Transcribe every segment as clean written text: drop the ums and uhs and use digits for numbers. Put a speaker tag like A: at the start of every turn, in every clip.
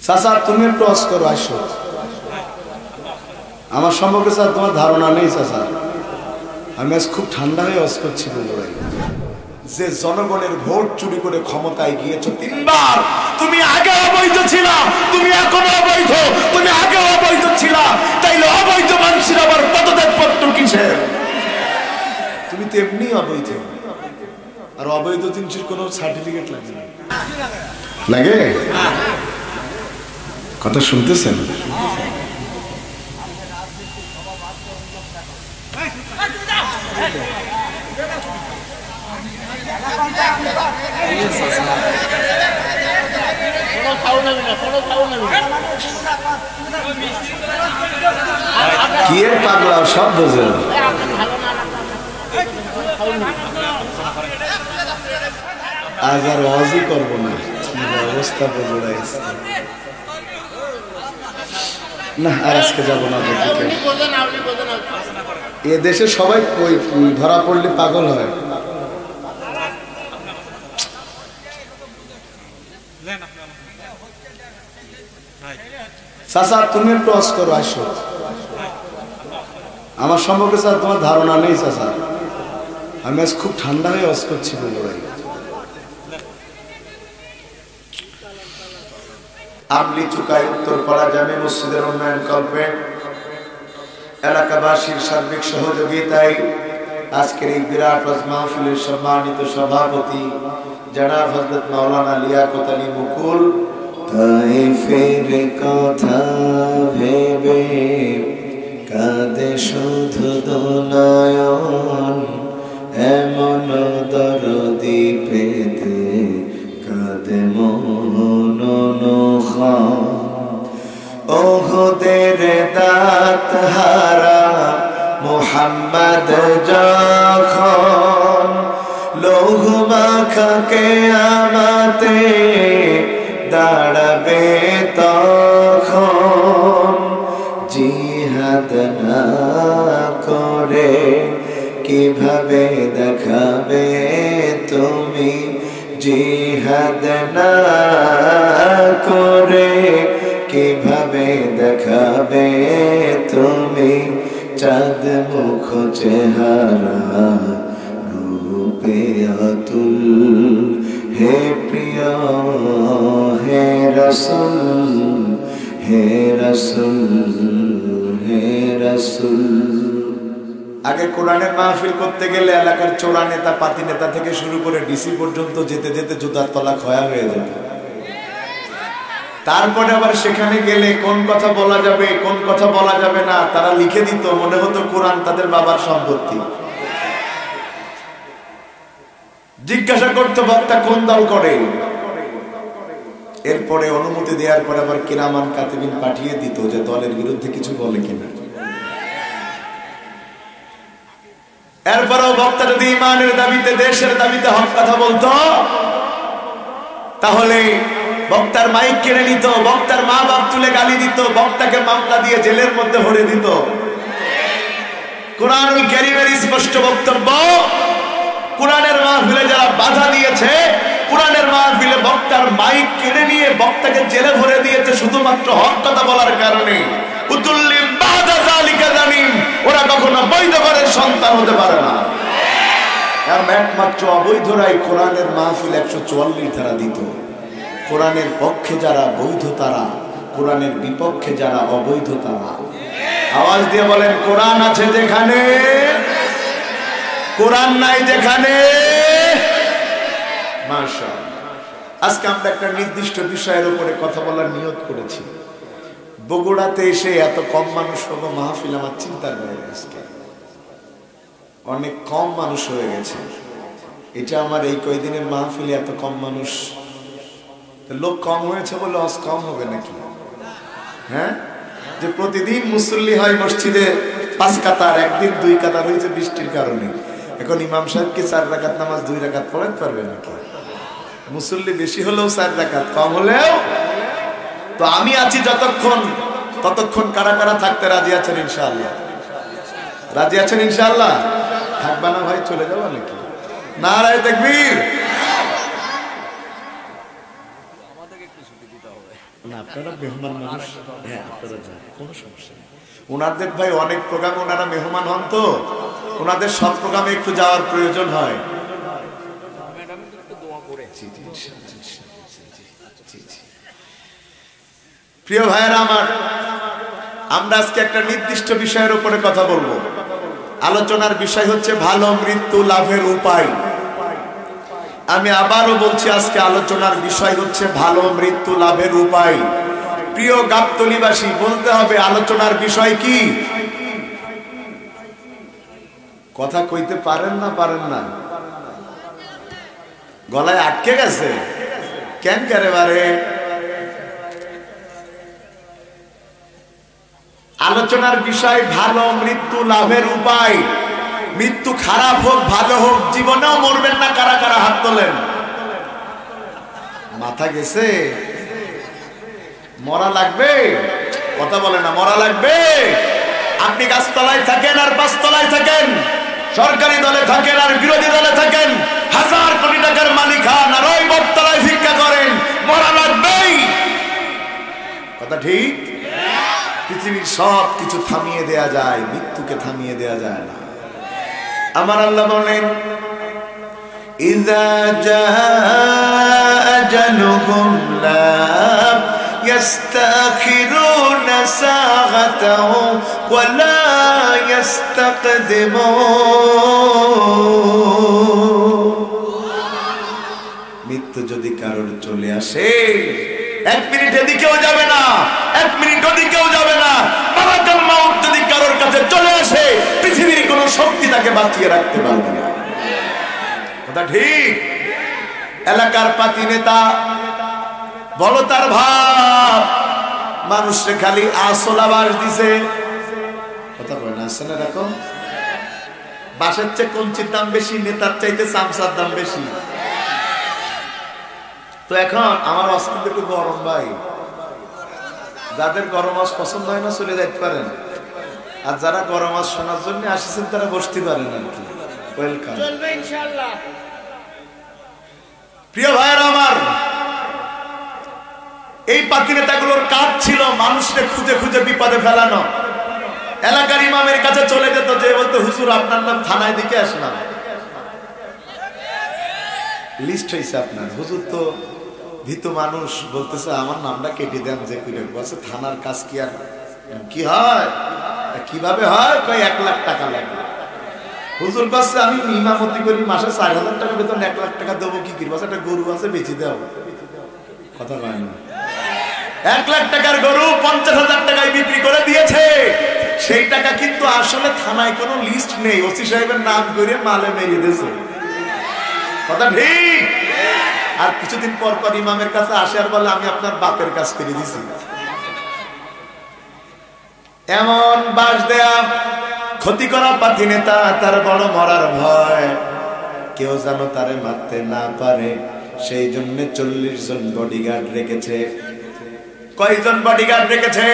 A: চাচা তুমি একটু অস করো, আসো। আমার সম্পর্কে স্যার তোমার ধারণা নেই চাচা, আমি আজ খুব ঠান্ডা হয়ে অস করছি। যে জনগণের ভোট চুরি করে ক্ষমতায় গিয়েছো 3 বার, তুমি আগে অবৈধ ছিলা, তুমি এখনো অবৈধ, তুমি আগে অবৈধ ছিলা, তাইলে অবৈধ মানুষের আবার পদত্যাগ পত্র কিসের? তুমি তো এমনি অবৈধ, আর অবৈধ জিনিসের কোনো সার্টিফিকেট লাগে না, লাগে? কথা শুনতেছেন? কি এর পাগলা সব বোঝে, আজ আর ওয়াজই করবো না, অবস্থা বদলাইছে না, আর আজকে যাবো না। এ দেশে সবাই ধরা পড়লে পাগল হয়। চাচা তুমি একটু অস করো, আসো। আমার সম্পর্কে স্যার তোমার ধারণা নেই চাচা, আমি আজ খুব ঠান্ডা হয়ে অস করছি। আমলি চুকাই উত্তরপাড়া জামে মসজিদের উন্নয়ন কল্পে এলাকাবাসীর সার্বিক সহযোগিতায় আজকের এই বিরাট মাহফিলের সম্মানিত সভাপতি জনাব হযরত মাওলানা লিয়াকত আলী মুকুল, তাইফের কথা ভেবে কাঁদে শুধু দুনয়ন, এমন দরদি পেতে কাঁদে মন নখান। ওহুদের দাঁত হারা মুহাম্মদ যখন লৌহ মাখা কিয়ামতে দাঁড়াবে তখন, জিহাদ না করে কিভাবে দেখাবে তুমি, জিহাদ না করে কিভাবে দেখাবে তুমি, চাঁদ মুখ চেহারা রূপে অতুল, হে প্রিয় হে রাসূল, হে রাসূল, হে রাসূল। আগে কোরআনের মাহফিল করতে গেলে এলাকার চোরা নেতা পাতি নেতা থেকে শুরু করে ডিসি পর্যন্ত যেতে যেতে জুতার তলা ক্ষয়া হয়ে যেত। তারপরে আবার সেখানে গেলে কোন কথা বলা যাবে কোন কথা বলা যাবে না তারা লিখে দিত, মনে হতো কোরআন তাদের বাবার সম্পত্তি। জিজ্ঞাসা করতো বক্তা কোন দল করে, এরপরে অনুমতি দেওয়ার পরে আবার কিরামান কাতিবিন পাঠিয়ে দিত যে দলের বিরুদ্ধে কিছু বলে কিনা। এরপরেও বক্তা যদি ইমানের দাবিতে দেশের দাবিতে হক কথা বলতো তাহলে বক্তার মাইক কেড়ে নিত, বক্তার মা বাপ তুলে গালি দিত, বক্তাকে মামলা দিয়ে জেলের মধ্যে ভরে দিত। কোরআনুল কারীমের স্পষ্ট বক্তব্য, কোরআনের মাহফিলে যারা বাধা দিয়েছে, কোরআনের মাহফিলে বক্তার মাইক কেড়ে নিয়ে বক্তাকে জেলে ভরে দিয়েছে শুধুমাত্র হক কথা বলার কারণে, উতুল্লিম বাদা যালিকা জানিম, ওরা কখনো বৈধ ঘরের সন্তান হতে পারে না। একমাত্র অবৈধরাই কোরআনের মাহফিল 144 ধারা দিত। কোরআনের পক্ষে যারা বৈধ তারা, কোরআনের বিপক্ষে যারা অবৈধ তারা। আওয়াজ দিয়ে বলেন কোরআন আছে যেখানে, কোরআন নাই যেখানে। মাশাআল্লাহ। আজকে আমরা একটা নির্দিষ্ট বিষয়ের উপরে কথা বলার নিয়ত করেছি। বগুড়াতে এসে এত কম মানুষ হলো মাহফিল আমার চিন্তার বাইরে। আজকে অনেক কম মানুষ হয়ে গেছে। এটা আমার এই কয়দিনের মাহফিলে এত কম মানুষ, লোক কম হয়েছে বলে আজ কম হবে নাকি? হ্যাঁ, যে প্রতিদিন মুসল্লি হয় মসজিদে 5 কাতার, একদিন 2 কাতার হয়েছে বৃষ্টির কারণে। এখন ইমাম সাহেব কি 4 রাকাত নামাজ 2 রাকাত পড়াতে পারবে নাকি? মুসল্লি বেশি হলেও 4 রাকাত, কম হলেও। তো আমি আছি যতক্ষণ, ততক্ষণ কারা কারা থাকতে রাজি আছেন ইনশাআল্লাহ? রাজি আছেন ইনশাআল্লাহ? থাকবা না ভাই, চলে যাবা নাকি? নারায়ে তাকবীর। না আপনারা মেহমান মানুষ, হ্যাঁ আপনারা যান, কোনো সমস্যা নেই। ওনাদের ভাই অনেক প্রোগ্রামে ওনারা মেহমান হন, তো ওনাদের সব প্রোগ্রামে একটু যাওয়ার প্রয়োজন হয়। প্রিয় ভাইয়েরা আমার, আমরা আজকে একটা নির্দিষ্ট বিষয়ের উপরে কথা বলবো। আলোচনার বিষয় হচ্ছে ভালো মৃত্যু লাভের উপায়। আমি আবারও বলছি, আজকে আলোচনার বিষয় হচ্ছে ভালো মৃত্যু লাভের উপায়। প্রিয় গাবতলীবাসী, বলতে হবে আলোচনার বিষয় কি? কথা কইতে পারেন না? পারেন না? গলায় আটকে গেছে কেন করে বারে? আলোচনার বিষয় ভালো মৃত্যু লাভের উপায়। মৃত্যু খারাপ হোক ভালো হোক, জীবনেও মরবেন না। কারা কারা হাত তোলেন? মাথা গেছে? মরা লাগবে? কথা বলে না, মরা লাগবে। আপনি গাছতলায় থাকেন আর পাঁচতলায় থাকেন, সরকারি দলে থাকেন আর বিরোধী দলে থাকেন, হাজার কোটি টাকার মালিক হন আর ওই বটতলায় ভিক্ষা করেন, মরা লাগবেই। কথা ঠিক? পৃথিবীর সব কিছু থামিয়ে দেয়া যায়, মৃত্যুকে থামিয়ে দেয়া যায় না। আমার আল্লাহ বলেন, ইযা জাআ আজালুহুম লা ইস্তাখিরুনা সাআতাও ওয়া লা ইস্তাকদিমুন। মৃত্যু যদি কারোর চলে আসে, এক মিনিট এদিকেও যাবে না, এক মিনিট ওদিকেও যাবে না। মালাকুল মাউত যদি কারোর কাছে চলে আসে, পৃথিবীর কোনো শক্তি তাকে বাঁচিয়ে রাখতে পারবে না। কথা ঠিক? এলাকার পাতি নেতা বলো তার ভাব, মানুষে খালি আসল আবাস দিছে। কথা কয় না? আসলে এরকম বাসের চেয়ে কঞ্চির দাম বেশি, নেতার চাইতে চামচার দাম বেশি। তো এখন আমার অস্তিত্ব একটু গরম ভাই, যাদের গরম মাছ পছন্দ হয় না চলে যাইতে পারেন, আর যারা গরম মাছ শোনার জন্য আসছেন তারা বসতে পারেন আর কি। ওয়েলকাম, চলবে ইনশাআল্লাহ। প্রিয় ভাইয়েরা আমার, এই পাতি নেতাগুলোর কাজ ছিল মানুষকে খুঁজে খুঁজে বিপদে ফেলানো। এলাকার ইমামের কাছে চলে যেত, যে বলতো হুজুর আপনার নাম থানায় দিকে আসলাম, লিস্ট হয়েছে আপনার। হুজুর তো ভীত মানুষ, বলতেছে আমার নামটা কেটে দেন যে করে। বলছে থানার কাজ কি আর কি হয়? কিভাবে হয়? কয় 1 লাখ টাকা লাগবে। হুজুর বলছে আমি ইমামতি করি, মাসে 4,000 টাকা বেতন, 1 লাখ টাকা দেবো কি করবো? একটা গরু আছে বেঁচে দাও। কথা কয় না? 1 লাখ টাকার গরু 50,000 টাকায় বিক্রি করে দিয়েছে। সেই টাকা কিন্তু আসলে থানায় কোনো লিস্ট নেই, ওসি সাহেবের নাম করে মালে মেরিয়ে দিয়েছে। কথা ঠিক? আর কিছুদিন পর পর ইমামের কাছে আসে আর বলে আমি আপনার বাপের কাজ করে দিছি। এমন বাস দেয়া ক্ষতি করা পাতি নেতা, তার বড় মরার ভয়, কেউ যেন তারে মারতে না পারে, সেই জন্য 40 জন বডিগার্ড রেখেছে। কয়জন বডিগার্ড রেখেছে?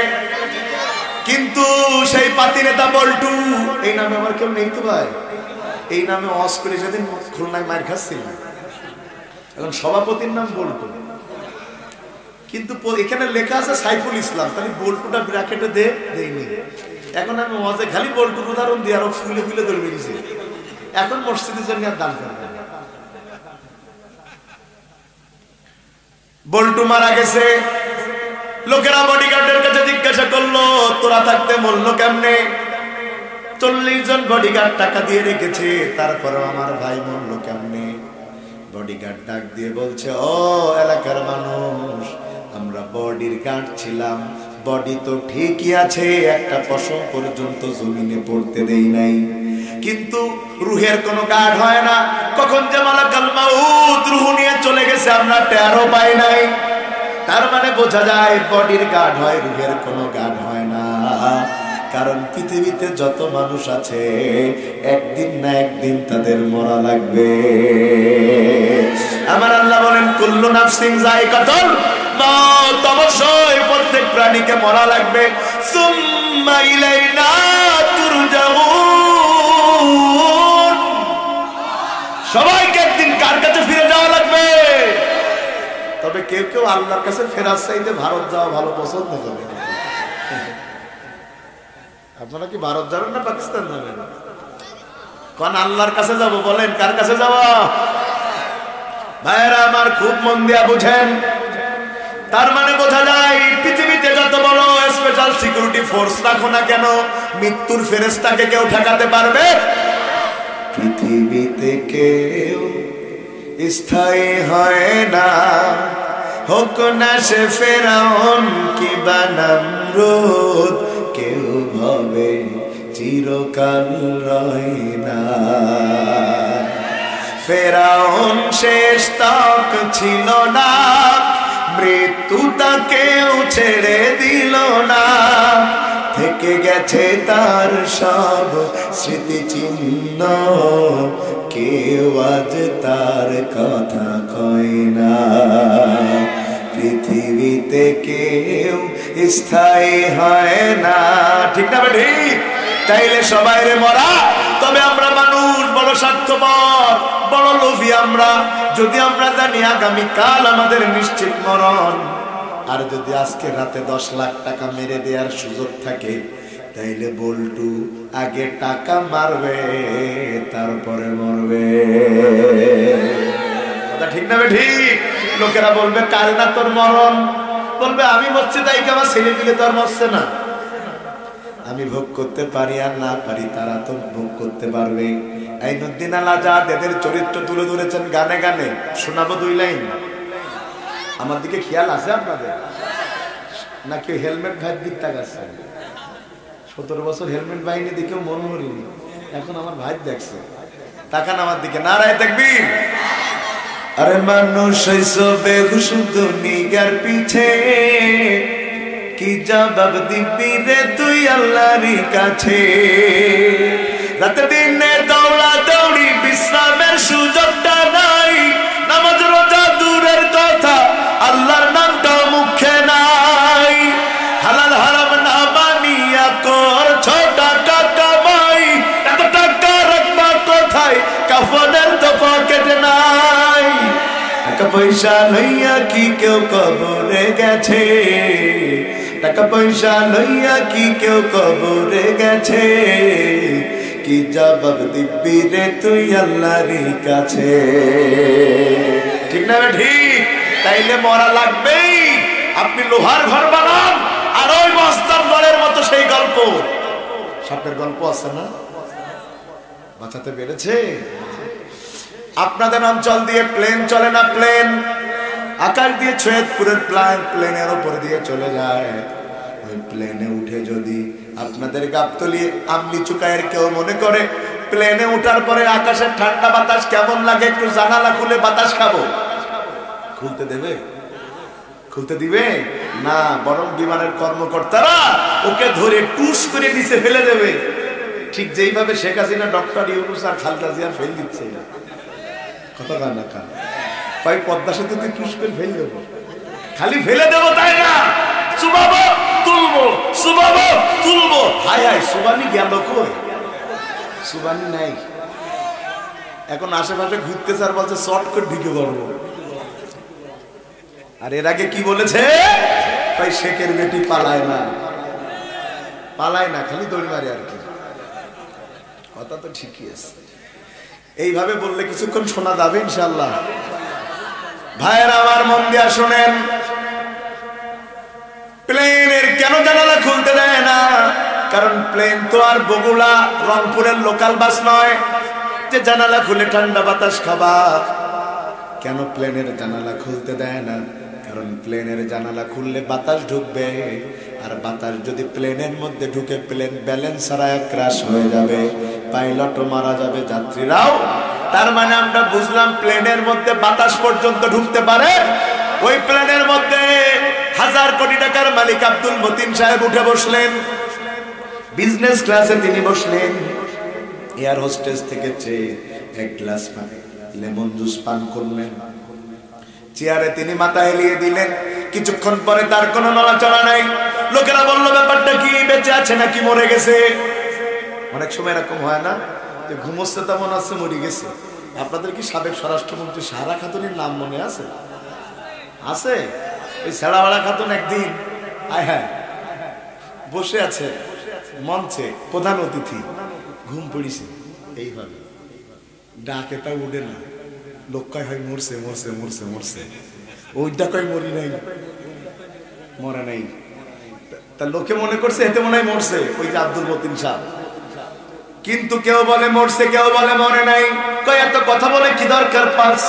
A: কিন্তু সেই পাতি নেতা বল্টু, এই নামে আমার কেউ নেই তো ভাই, এই নামে অস করে সেদিন খুলনায় মার খাচ্ছিল। এখন সভাপতির নাম বল্টু, কিন্তু এখানে লেখা আছে সাইফুল ইসলাম, তাহলে বল্টুটা ব্র্যাকেটে দেয়নি। এখন আমি মজা খালি বল্টুর উদাহরণ দিয়ে আরো ফুলে ফুলে ধরে বেরিয়েছি। এখন মসজিদের জন্য আর দান করবে। বল্টু মারা গেছে, লোকেরা বডিগার্ডের কাছে জিজ্ঞাসা করলো তোরা থাকতে মরলো কেমনে? 40 জন বডিগার্ড টাকা দিয়ে রেখেছে, তারপরে আমার ভাই মরলো কেমনে? বডিগার্ড ডাক দিয়ে বলছে, ও এলাকার মানুষ, আমরা বডির গার্ড ছিলাম, বডি তো ঠিকই আছে, একটা পশম পর্যন্ত জমিনে পড়তে দেই নাই, কিন্তু রুহের কোনো গার্ড হয় না। কখন যে মালাকুল মাউত রুহ নিয়ে চলে গেছে আমরা টেরও পাই নাই। তার মানে বোঝা যায় বডির গার্ড হয়, রুহের কোনো গার্ড হয় না। কারণ পৃথিবীতে যত মানুষ আছে একদিন না একদিন তাদের মরা লাগবে। আমার আল্লাহ বলেন কুল্লু নাফসিন যায়িকাতুল মাউত, অবশ্যই প্রত্যেক প্রাণীকে মরা লাগবে। সুম্মা ইলাইনা তুরজাউন, সবাইকে একদিন কার কাছে ফিরে যাওয়া লাগবে? তবে কেউ কেউ আল্লাহর কাছে ফেরার চাইতে ভারত যাওয়া ভালো পছন্দ করে। আপনারা কি ভারত যাবেন না পাকিস্তান যাবেন? কোন আল্লাহর কাছে যাব বলেন, কার কাছে যাব? ভাইরা আমার খুব মন দিয়া বুঝেন। তার মানে বোঝা যায় পৃথিবীতে যত বড় স্পেশাল সিকিউরিটি ফোর্স রাখো না কেন, মৃত্যুর ফেরেশতাকে কেউ ঠেকাতে পারবে? পৃথিবীতে কেউ স্থায়ী হয় না, হোক না সে ফেরাউন কি বা নমরুদ, কেউ ভাবে চিরকাল রয় না। ফেরাউন শেষ তক ছিল না, মৃত্যু তাকেও ছেড়ে দিল না, থেকে গেছে তার সব স্মৃতিচিহ্ন, কেউ আজ তার কথা কয় না। পৃথিবীতে কেউ স্থায়ী হয় না, ঠিক না ঠিক? তাইলে সবাই রে মরা। তবে আমরা মানুষ বড় স্বার্থপর, বড় লোভী আমরা। যদি আমরা জানি আগামীকাল আমাদের নিশ্চিত মরণ, আর যদি আজকে রাতে 10 লাখ টাকা মেরে দেওয়ার সুযোগ থাকে, তাইলে বল্টু আগে টাকা মারবে তারপরে মরবে। কথা ঠিক না ঠিক? লোকেরা বলবে কাল না তোর মরণ, বলবে আমি মরছি তাই কি আমার ছেলে পিলে তো আর মরছে না। আমি ভোগ করতে পারি আর না পারি, তারা তো ভোগ করতে পারবে। আইনুদ্দিন আল আজাদ এদের চরিত্র তুলে ধরেছেন গানে গানে, শোনাবো 2 লাইন। আমার দিকে খেয়াল আছে আপনাদের নাকি? হেলমেট ভাই দিক তাকাচ্ছেন। 17 বছর হেলমেট বাহিনী দিকেও মন মরিনি, এখন আমার ভাই দেখছে। তাকান আমার দিকে, নারায়ে তাকবীর। আরে মানুষ হইছো বেহুশ দুনিয়ার পিছে, কি জবাব দিবি রে তুই আল্লাহর কাছে? রাতে দিনে দৌড়া দৌড়ি, বিশ্রামের সুযোগটা নাই, নামাজ রোজা দূরের কথা, আল্লাহর নামটা মুখে নাই। হালাল হারাম না মানিয়া করছো টাকা কামাই, এত টাকা রাখবা কোথায়? কাফনের তো পকেট নাই। টাকা পয়সা লইয়া কি কেউ কবরে গেছে? টাকা পয়সা লইয়া কি কেউ কবরে গেছে? কি জবাব দিবি রে তুই আল্লাহর কাছে? ঠিক না ঠিক? তাইলে মরা লাগবেই। আপনি লোহার ঘর বানান, আর ওই মস্তান ঘরের মতো সেই গল্প, সাপের গল্প আছে না, বাঁচাতে পেরেছে? আপনাদের অঞ্চল দিয়ে প্লেন চলে না? প্লেন আকাশ দিয়ে সৈয়দপুরের প্লেনের উপর দিয়ে চলে যায়। ওই প্লেনে উঠে যদি আপনাদের গাবতলী আমলি চুকায়ের কেউ মনে করে প্লেনে উঠার পরে আকাশের ঠান্ডা বাতাস কেমন লাগে, একটু জানালা খুলে বাতাস খাবো, খুলতে দেবে? খুলতে দিবে না, বরং বিমানের কর্মকর্তারা ওকে ধরে টুস করে নিচে ফেলে দেবে। ঠিক যেইভাবে শেখ হাসিনা ডক্টর ইউনূস আর খালেদা জিয়ার ফেল দিচ্ছে। কথা কান না কান ভাই, পদ্মা সেতুতে টুস করে ফেল দেবো, খালি ফেলে দেবো তাই না, চুবাবো তুলবো, চুবাবো তুলবো। হায় হায়, সুবানি গেল কই? সুবানি নাই। এখন আশেপাশে ঘুরতেছে আর বলছে শর্ট করে ঢুকে পড়বো। আর এর আগে কি বলেছে? ভাই শেখের বেটি পালায় না, পালায় না, খালি দৌড় মারে আর কি। কথা তো ঠিকই আছে। এইভাবে বললে কিছুক্ষণ শোনা যাবে ইনশাআল্লাহ। ভাইয়েরা আমার মন দিয়া শোনেন, প্লেনের কেন জানালা খুলতে দেয় না? কারণ প্লেন তো আর বগুড়া রংপুরের লোকাল বাস নয় যে জানালা খুলে ঠান্ডা বাতাস খাবা। কেন প্লেনের জানালা খুলতে দেয় না? কারণ প্লেনের জানালা খুললে বাতাস ঢুকবে, আর বাতাস যদি প্লেনের মধ্যে ঢুকে প্লেন ব্যালেন্স হারায় ক্র্যাশ হয়ে যাবে, পাইলটও মারা যাবে, যাত্রীরাও। তার মানে আমরা বুঝলাম প্লেনের মধ্যে বাতাস পর্যন্ত ঢুকতে পারে। ওই প্লেনের মধ্যে 1000 কোটি টাকার মালিক আব্দুল মতিন সাহেব উঠে বসলেন, বিজনেস ক্লাসে তিনি বসলেন। এয়ার হোস্টেস থেকে চেয়ে 1 গ্লাস পানি লেমন জুস পান করলেন। চেয়ারে তিনি মাথা এলিয়ে দিলেন। কিছুক্ষণ পরে তার কোনো নড়াচড়া নাই। লোকেরা বলল ব্যাপারটা কি, বেঁচে আছে নাকি মরে গেছে? অনেক সময় এরকম হয় না যে ঘুমোচ্ছে তেমন আছে, মরে গেছে। আপনাদের কি সাবেক স্বরাষ্ট্রমন্ত্রী সারা খাতুনের নাম মনে আছে? আছে। ওই ছেড়াওয়ালা খাতুন একদিন আয় হ্যাঁ বসে আছে মঞ্চে, প্রধান অতিথি, ঘুম পড়িছে, এইভাবে ডাকে তা উঠে না, লোক কয় হয় মরছে মরছে মরছে মরছে, ওইটা কয় মরি নাই, মরে নাই। তা লোকে মনে করছে এতে মনে হয় মরছে ওই যে আব্দুল মতিন সাহেব, কিন্তু কেউ বলে মরছে, কেউ বলে মরে নাই। কয় এত কথা বলে কি দরকার, পাস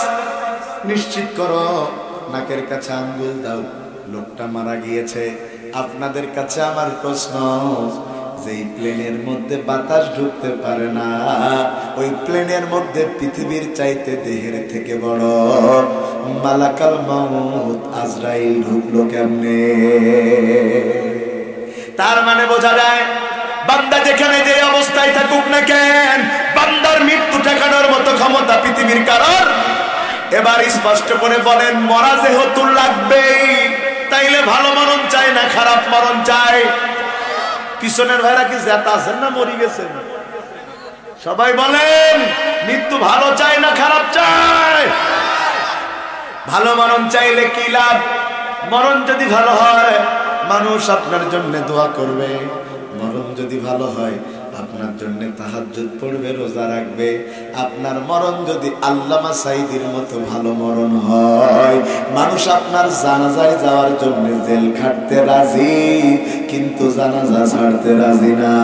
A: নিশ্চিত করো, নাকের কাছে আঙ্গুল দাও, লোকটা মারা গিয়েছে। আপনাদের কাছে আমার প্রশ্ন, যেই প্লেনের মধ্যে বাতাস ঢুকতে পারে না, ওই প্লেনের মধ্যে পৃথিবীর চাইতে দেহের থেকে বড় মালাকাল মাউত আজরাইল ঢুকলো কেমনে? তার মানে বোঝা যায় বান্দা যেখানে যে অবস্থায় থাকুক না কেন, বান্দার মৃত্যু ঠেকানোর মতো ক্ষমতা পৃথিবীর কারোর। এবার স্পষ্ট করে বলেন, মরা যেহেতু লাগবেই, তাইলে ভালো মরণ চাই না খারাপ মরণ চাই? পিছনের ভাইরা কি জেতা আছেন না মরি গেছেন? সবাই বলেন মৃত্যু ভালো চাই না খারাপ চাই? ভালো মরণ চাইলে কি লাভ? মরণ যদি ভালো হয় মানুষ আপনার জন্য দোয়া করবে, মরণ যদি ভালো হয় আপনার জন্য তাহাজ্জুদ পড়বে, রোজা রাখবে। আপনার মরণ যদি আল্লামা সাঈদীর মতো ভালো মরণ হয়, মানুষ আপনার জানাজায় যাওয়ার জন্য জেল খাটতে রাজি, কিন্তু জানাজা ছাড়তে রাজি না।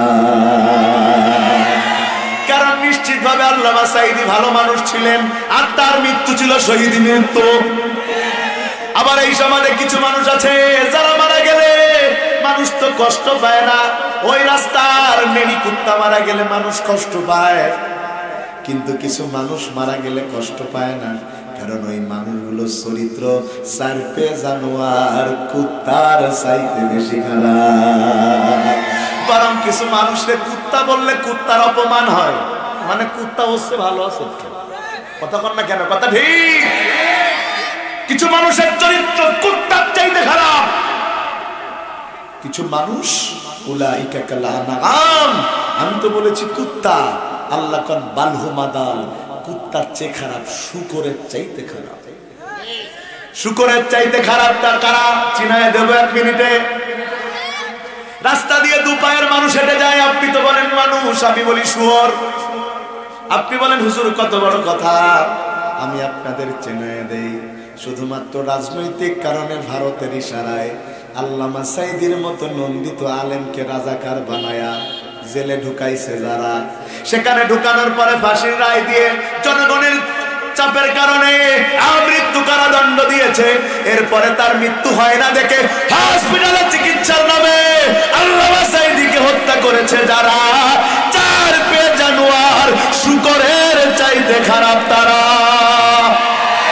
A: কারণ নিশ্চিতভাবে আল্লামা সাঈদী ভালো মানুষ ছিলেন, আর তার মৃত্যু ছিল শহীদ মৃত্যু। আবার এই সমাজে কিছু মানুষ আছে যারা মারা গেলে মানুষ তো কষ্ট পায় না, ওই রাস্তার নেড়ি কুত্তা মারা গেলে মানুষ কষ্ট পায়, কিন্তু কিছু মানুষ মারা গেলে কষ্ট পায় না, কারণ ওই মানুষগুলো চরিত্র সারপে জানোয়ার কুত্তার চাইতে বেশি খারাপ। বরং কিছু মানুষের কুত্তা বললে কুত্তার অপমান হয়, মানে কুত্তা হচ্ছে ভালো আছে, কথা কন না কেন? কথা ঠিক। কিছু মানুষের চরিত্র কুত্তার চাইতে খারাপ, কিছু মানুষ উলাইকা কাল আনআম, আমি তো বলেছি কুত্তা, আল্লাহ কোন বালহুমাদাল, কুত্তার চেয়ে খারাপ, শূকরের চাইতে খারাপ। শূকরের চাইতে খারাপ তার কারা চিনায় দেব এক মিনিটে। রাস্তা দিয়ে দু পায়ের মানুষ হেঁটে যায়, আপনি তো বলেন মানুষ, আমি বলি শুয়োর। আপনি বলেন হুজুর কত বড় কথা, আমি আপনাদের চিনায় দেই। শুধুমাত্র রাজনৈতিক কারণে ভারতের ইশারায় আল্লামা সাঈদীর মতো নন্দিত আলেমকে রাজাকার বানায়া জেলে ঢুকাইছে যারা, সেখানে ঢুকানোর পরে ফাঁসির রায় দিয়ে জনগণের চাপের কারণে আমৃত্যু কারাদণ্ড দিয়েছে। এরপরে তার মৃত্যু হয় না দেখে হসপিটালে চিকিৎসার নামে আল্লামা সাঈদীকে হত্যা করেছে যারা, চার পে জানোয়ার শূকরের চাইতে খারাপ তারা।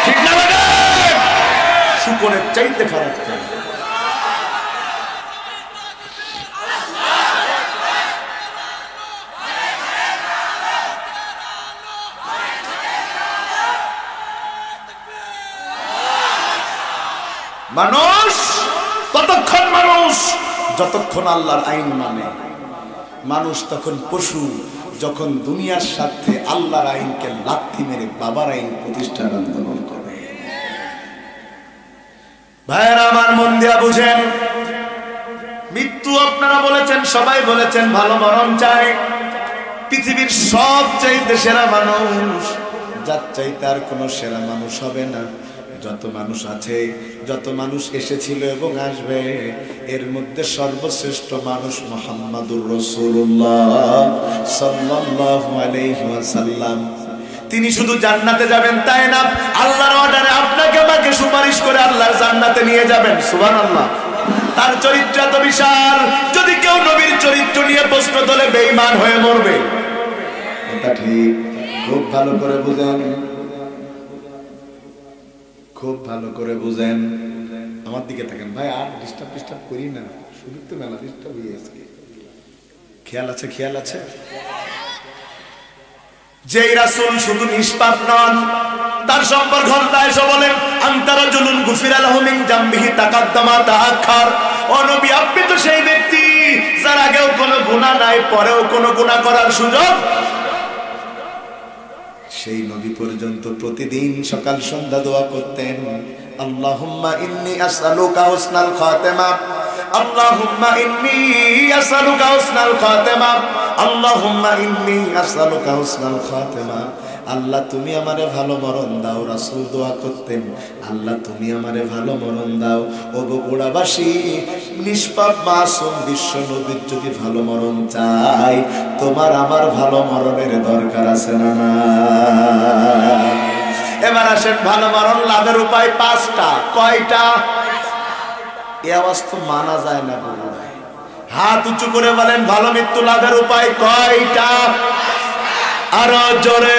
A: ঠিক না লাগে? শূকরের চাইতে খারাপ তারা। মানুষ ততক্ষণ মানুষ যতক্ষণ আল্লাহর আইন মানে, মানুষ তখন পশু যখন দুনিয়ার সাথে আল্লাহর আইনকে লাথি মেরে বাবার আইন প্রতিষ্ঠার আন্দোলন করে। ভাইয়েরা আমার, মন দিয়া বুঝেন, মৃত্যু আপনারা বলেছেন, সবাই বলেছেন ভালো মরণ চাই। পৃথিবীর সবচাইতে সেরা মানুষ, যার চাইতে আর কোনো সেরা মানুষ হবে না। যত মানুষ আছে, যত মানুষ এসেছিল এবং আসবে, এর মধ্যে সর্বশ্রেষ্ঠ মানুষ মুহাম্মাদুর রাসূলুল্লাহ সাল্লাল্লাহু আলাইহি ওয়াসাল্লাম। তিনি শুধু জান্নাতে যাবেন তাই না, আল্লাহর অর্ডারে আপনাকে আমাকে সুপারিশ করে আল্লাহর জান্নাতে নিয়ে যাবেন। সুবহানাল্লাহ। তার চরিত্র এত বিশাল, যদি কেউ নবীর চরিত্র নিয়ে প্রশ্ন তোলে বেঈমান হয়ে মরবে। এটা ঠিক, খুব ভালো করে বুঝেন, খুব ভালো করে বুঝেন। আমার দিকে থাকেন ভাই, আর ডিস্টার্ব করি না, শুধু তো মেলা ডিস্টার্ব হয়ে গেছে। খেয়াল আছে? খেয়াল আছে? যেই রাসূল শুধু নিষ্পাপ নন, তার সম্পর্কে আল্লাহ এসে বলেন আনতা রাজুলুন গুফিরা লাহু মিন জামবিহি তাকাদ্দামা তাআখার। ও নবী, আপনি তো সেই ব্যক্তি যার আগেও কোনো গুনাহ নাই, পরেও কোনো গুনাহ করার সুযোগ। সেই নবী পর্যন্ত প্রতিদিন সকাল সন্ধ্যা দোয়া করতেন, আল্লাহুম্মা ইন্নী আসআলুকা হুসনাল খাতিমা, আল্লাহুম্মা ইন্নী আসআলুকা হুসনাল খাতিমা, আল্লাহুম্মা ইন্নী আসআলুকা হুসনাল খাতিমা। আল্লাহ তুমি আমারে ভালো মরণ দাও। রাসূল দোয়া করতেন, আল্লাহ তুমি আমারে ভালো মরণ দাও। ও বগুড়াবাসী, নিষ্পাপ মাসুম বিশ্ব নবীর যদি ভালো মরণ চাই, তোমার আমার ভালো মরণের দরকার আছে না? এবার আসেন, ভালো মরণ লাভের উপায় 5টা। কয়টা? এ আওয়াজ তো মানা যায় না। হাত উঁচু করে বলেন, ভালো মৃত্যু লাভের উপায় কয়টা? আরো জোরে,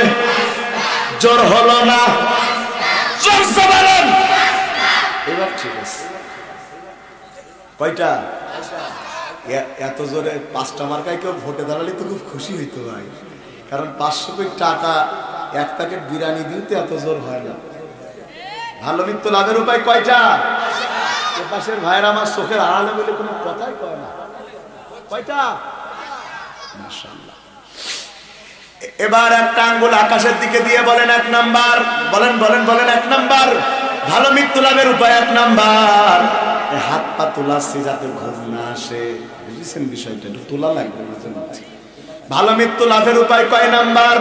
A: জোর হলো না, জোরসে বলেন। এবার ঠিক আছে, কয়টা? এত জোরে 5টা মার্কায় কেউ ভোটে দাঁড়ালে তো খুব খুশি হইতো ভাই, কারণ 500 কোটি টাকা এক প্যাকেট বিরিয়ানি দিতে এত জোর হয় না। ভালো মৃত্যু লাভের উপায় কয়টা? পাশের ভাইয়ের আমার চোখের আড়ালে বলে কোনো কথাই কয় না। কয়টা? মাশাআল্লাহ। এবার একটা আঙ্গুল আকাশের দিকে দিয়ে বলেন 1 নাম্বার। বলেন বলেন বলেন 1 নাম্বার ভালো মৃত্যু লাভের উপায়। 1 নাম্বার, হাত পা তোলাচ্ছি যাতে ঘুম না আসে। বুঝছেন বিষয়টা? একটু তোলা লাগবে মাঝে মাঝে। ভালো মৃত্যু লাভের উপায় কয় নাম্বার?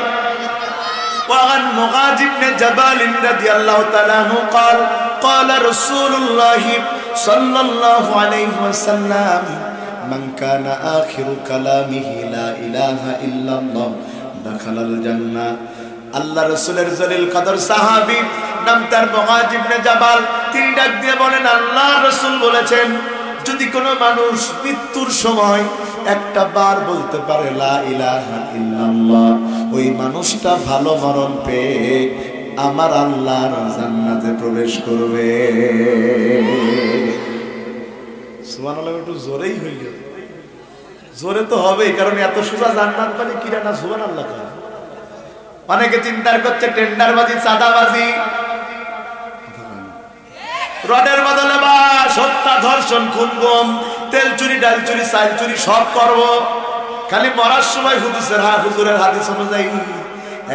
A: وعن معاذ بن جبل رضي الله تعالى عنه قال قال رسول الله صلى الله عليه وسلم من كان آخر كلامه لا إله إلا الله دخل الجنة। আল্লাহ রাসূলের জলিল কদর সাহাবী নাম তার মুআয ইবনে জাবাল, তিনি ডাক দিয়ে বলেন, আল্লাহ রাসূল বলেছেন, যদি কোনো মানুষ মৃত্যুর সময় একটা বার বলতে পারে লা ইলাহা ইল্লাল্লাহ, ওই মানুষটা ভালো মরণ পেয়ে আমার আল্লাহর জান্নাতে প্রবেশ করবে। সুবহানাল্লাহ। একটু জোরেই হইল, জোরে তো হবেই, কারণ এত সোজা জান্নাত পানি কিরা না। সুবহানাল্লাহ। অনেকে চিন্তা করছে টেন্ডারবাজি, চাঁদাবাজি, রডের বদলে বাস, হত্যা, ধর্ষণ, খুন, গুম, তেল চুরি, ডাল চুরি, চাল চুরি সব করব। খালি মরার সময় হুজুরের হাদিস অনুযায়ী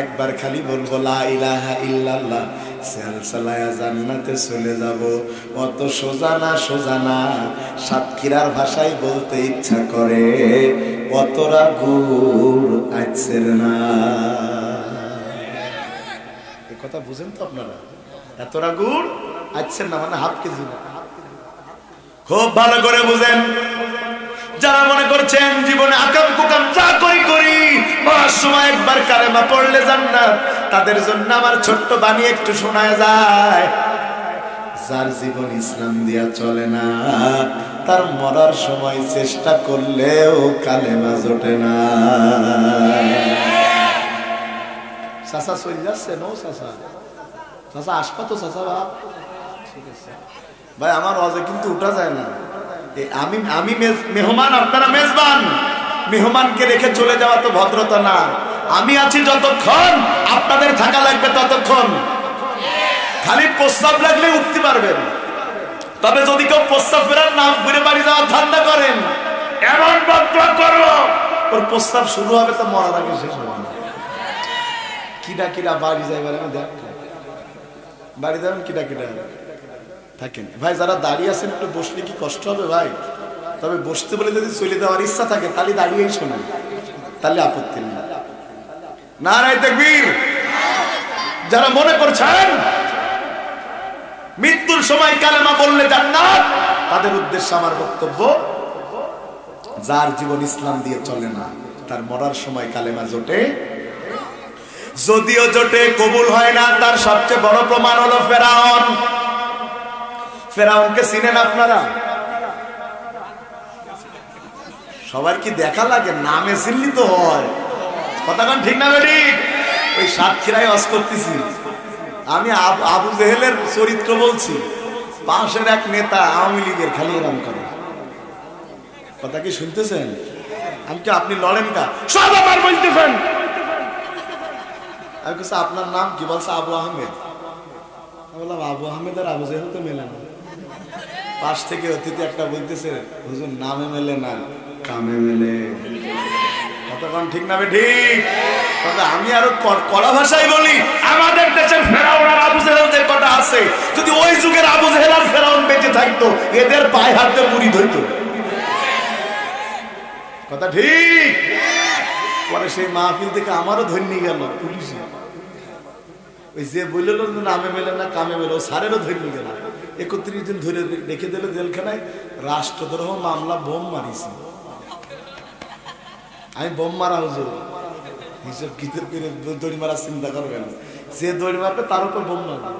A: একবার খালি বলবো লা ইলাহা ইল্লাল্লাহ, সালসালায়া জান্নাতে চলে যাব। অত সোজা না, সোজা না। সাতক্ষীরার ভাষায় বলতে ইচ্ছা করে, অতরা গুড় আইছের না। এই কথা বুঝেন তো আপনারা? এতরা গুড় আইছের না মানে হাফ কেজি না। খুব ভালো করে বুঝেন। যারা মনে করছেন জীবনে আকাম কুকাম যা করি করি মরার সময় একবার কালেমা পড়লে জান্নাত, তাদের জন্য আমার ছোট্ট বাণী একটু শোনায় যায়। যার জীবন ইসলাম দিয়া চলে না, তার মরার সময় চেষ্টা করলেও কালেমা জোটে না। চাচা চলে যাচ্ছে নো চাচা, চাচা আসবা তো চাচা বাপ। ঠিক আছে ভাই, আমার ওয়াজে কিন্তু উঠা যায় না। আমি মেহমান, আপনারা মেজবান। মেহমানকে রেখে চলে যাওয়া তো ভদ্রতা না। আমি আছি যতক্ষণ, আপনাদের থাকা লাগবে ততক্ষণ। খালি প্রস্তাব লাগলে উঠতে পারবেন, তবে যদি কেউ প্রস্তাব ফেরার নাম ঘুরে বাড়ি যাওয়ার ধান্দা করেন, এমন বদয়া করো ওর প্রস্তাব শুরু হবে তো মরার আগে শেষ হবে না। কিডা কিডা বাড়ি যায় বলে দেখ, বাড়ি যাবেন কিডা কিডা থাকেন ভাই। যারা দাঁড়িয়ে আছেন একটু বসলে কি কষ্ট হবে ভাই? তবে বসতে বলে যদি চলে যাওয়ার ইচ্ছা থাকে তাহলে দাঁড়িয়েই শোনেন, তাহলে আপত্তি নেই। নারায়ে তাকবীর। যারা মনে করছেন মৃত্যুর সময় কালেমা বললে জান্নাত, তাদের উদ্দেশ্যে আমার বক্তব্য, যার জীবন ইসলাম দিয়ে চলে না, তার মরার সময় কালেমা জোটে। যদিও জোটে, কবুল হয় না। তার সবচেয়ে বড় প্রমাণ হলো ফেরাউন। ফেরাউনকে চিনেন আপনারা? সবার কি দেখা লাগে? নামে চিনলি তো হয়। কথা কান ঠিক না বেটি? ওই সাতক্ষীরায় ওয়াজ করতেছি আমি, আবু জেহেলের চরিত্র বলছি। পাশের এক নেতা আওয়ামী লীগের, খালি এরম করে। কথা কি শুনতেছেন? আমি কি আপনি লড়েন কা? সব আমার বলতেছেন। আমি বলছি আপনার নাম কি? বলছে আবু আহমেদ। আমি বললাম আবু আহমেদ আর আবু জেহেল তো মেলে না। পাশ থেকে অতিথি একটা বলতেছে, হুজুর নামে মেলে না, কামে মেলে। কতক্ষণ ঠিক না ঠিক? তবে আমি আরো কড়া ভাষায় বলি, আমাদের দেশের ফেরাউন আর আবু জেহেল যে কটা আছে, যদি ওই যুগের আবু জেহেল আর ফেরাউন বেঁচে থাকতো, এদের পায়ে হাতে মুড়ি ধরতো। কথা ঠিক? পরে সেই মাহফিল থেকে আমারও ধন্য গেল পুলিশে, ওই যে বলল নামে মেলে না কামে মেলে, ও সারেরও ধন্য গেল। 31 দিন ধরে রেখে দিল জেলখানায়, রাষ্ট্রদ্রোহ মামলা, বোম মারিছি আমি, বোম মারা হুজুর হিসেব কিতে করে দড়ি মারার চিন্তা করবেন, যে দড়ি মারবে তার উপর বোম মারবে।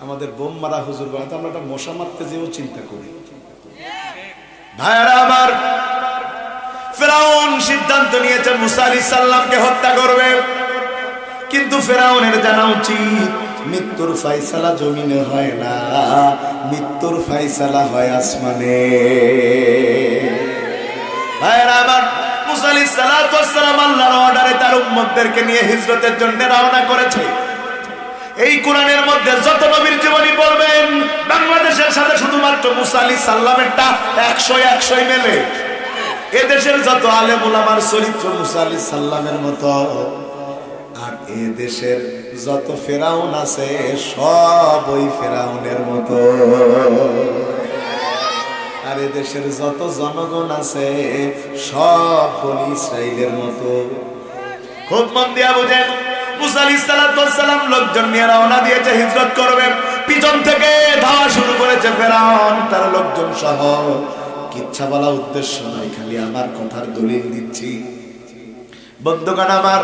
A: আমাদের বোম মারা হুজুর বানাতে আমরা একটা মশা মারতে যেও চিন্তা করি। ভাইরা আমার, ফেরাউন সিদ্ধান্ত নিয়েছে মুসা আলাইহিস সালামকে হত্যা করবে, কিন্তু ফেরাউনের জানা উচিত মৃত্যুর ফয়সালা জমিনে হয় না, মৃত্যুর ফয়সালা হয় আসমানে। ভাইরা আমার, মুসা আলাইহিস সালাম আল্লাহর অর্ডারে তার উম্মতদেরকে নিয়ে হিজরতের জন্য রওনা করেছে। এই কোরআনের মধ্যে যত নবীর জীবনী পড়বেন, বাংলাদেশের সাথে শুধুমাত্র মুসা আলাইহিস সালামেরটা 100 মেলে। এদেশের যত আলেম ওলামার চরিত্র মুসা আলাইহিস সালামের মতো, আর এদেশের যত ফেরাউন আছে সব ওই ফেরাউনের মতো, আর এদেশের যত জনগণ আছে সব বনি ইসরাইলের মতো। খুব মন দিয়া বুঝেন, মুসা আলাইহিস সালাম লোকজন নিয়ে রওনা দিয়েছে, হিজরত করবে। পিছন থেকে ধাওয়া শুরু করেছে ফেরাউন তার লোকজন সহ। কিচ্ছা বলা উদ্দেশ্য নয়, খালি আমার কথার দলিল দিচ্ছি। বন্ধুগণ আমার,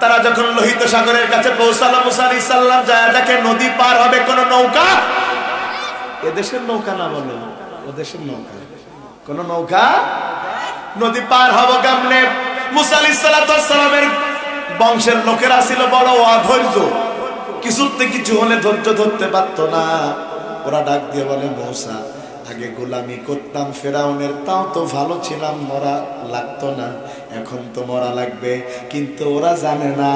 A: তারা যখন লোহিত সাগরের কাছে পৌঁছালো, মুসা আলাইহিস সালাম যায় দেখে নদী পার হবে কোন নৌকা, এদেশের নৌকা না, বলো ওদেশের নৌকা, কোন নৌকা, নদী পার হবো কেমনে? মুসা আলাইহিস সালামের বংশের লোকেরা ছিল বড় অধৈর্য, কিছুতে কিছু হলে ধৈর্য ধরতে পারত না। ওরা ডাক দিয়ে বলে, মূসা আগে গোলামি করতাম ফেরাউনের, তাও তো ভালো ছিলাম, মরা লাগতো না, এখন তো মরা লাগবে। কিন্তু ওরা জানে না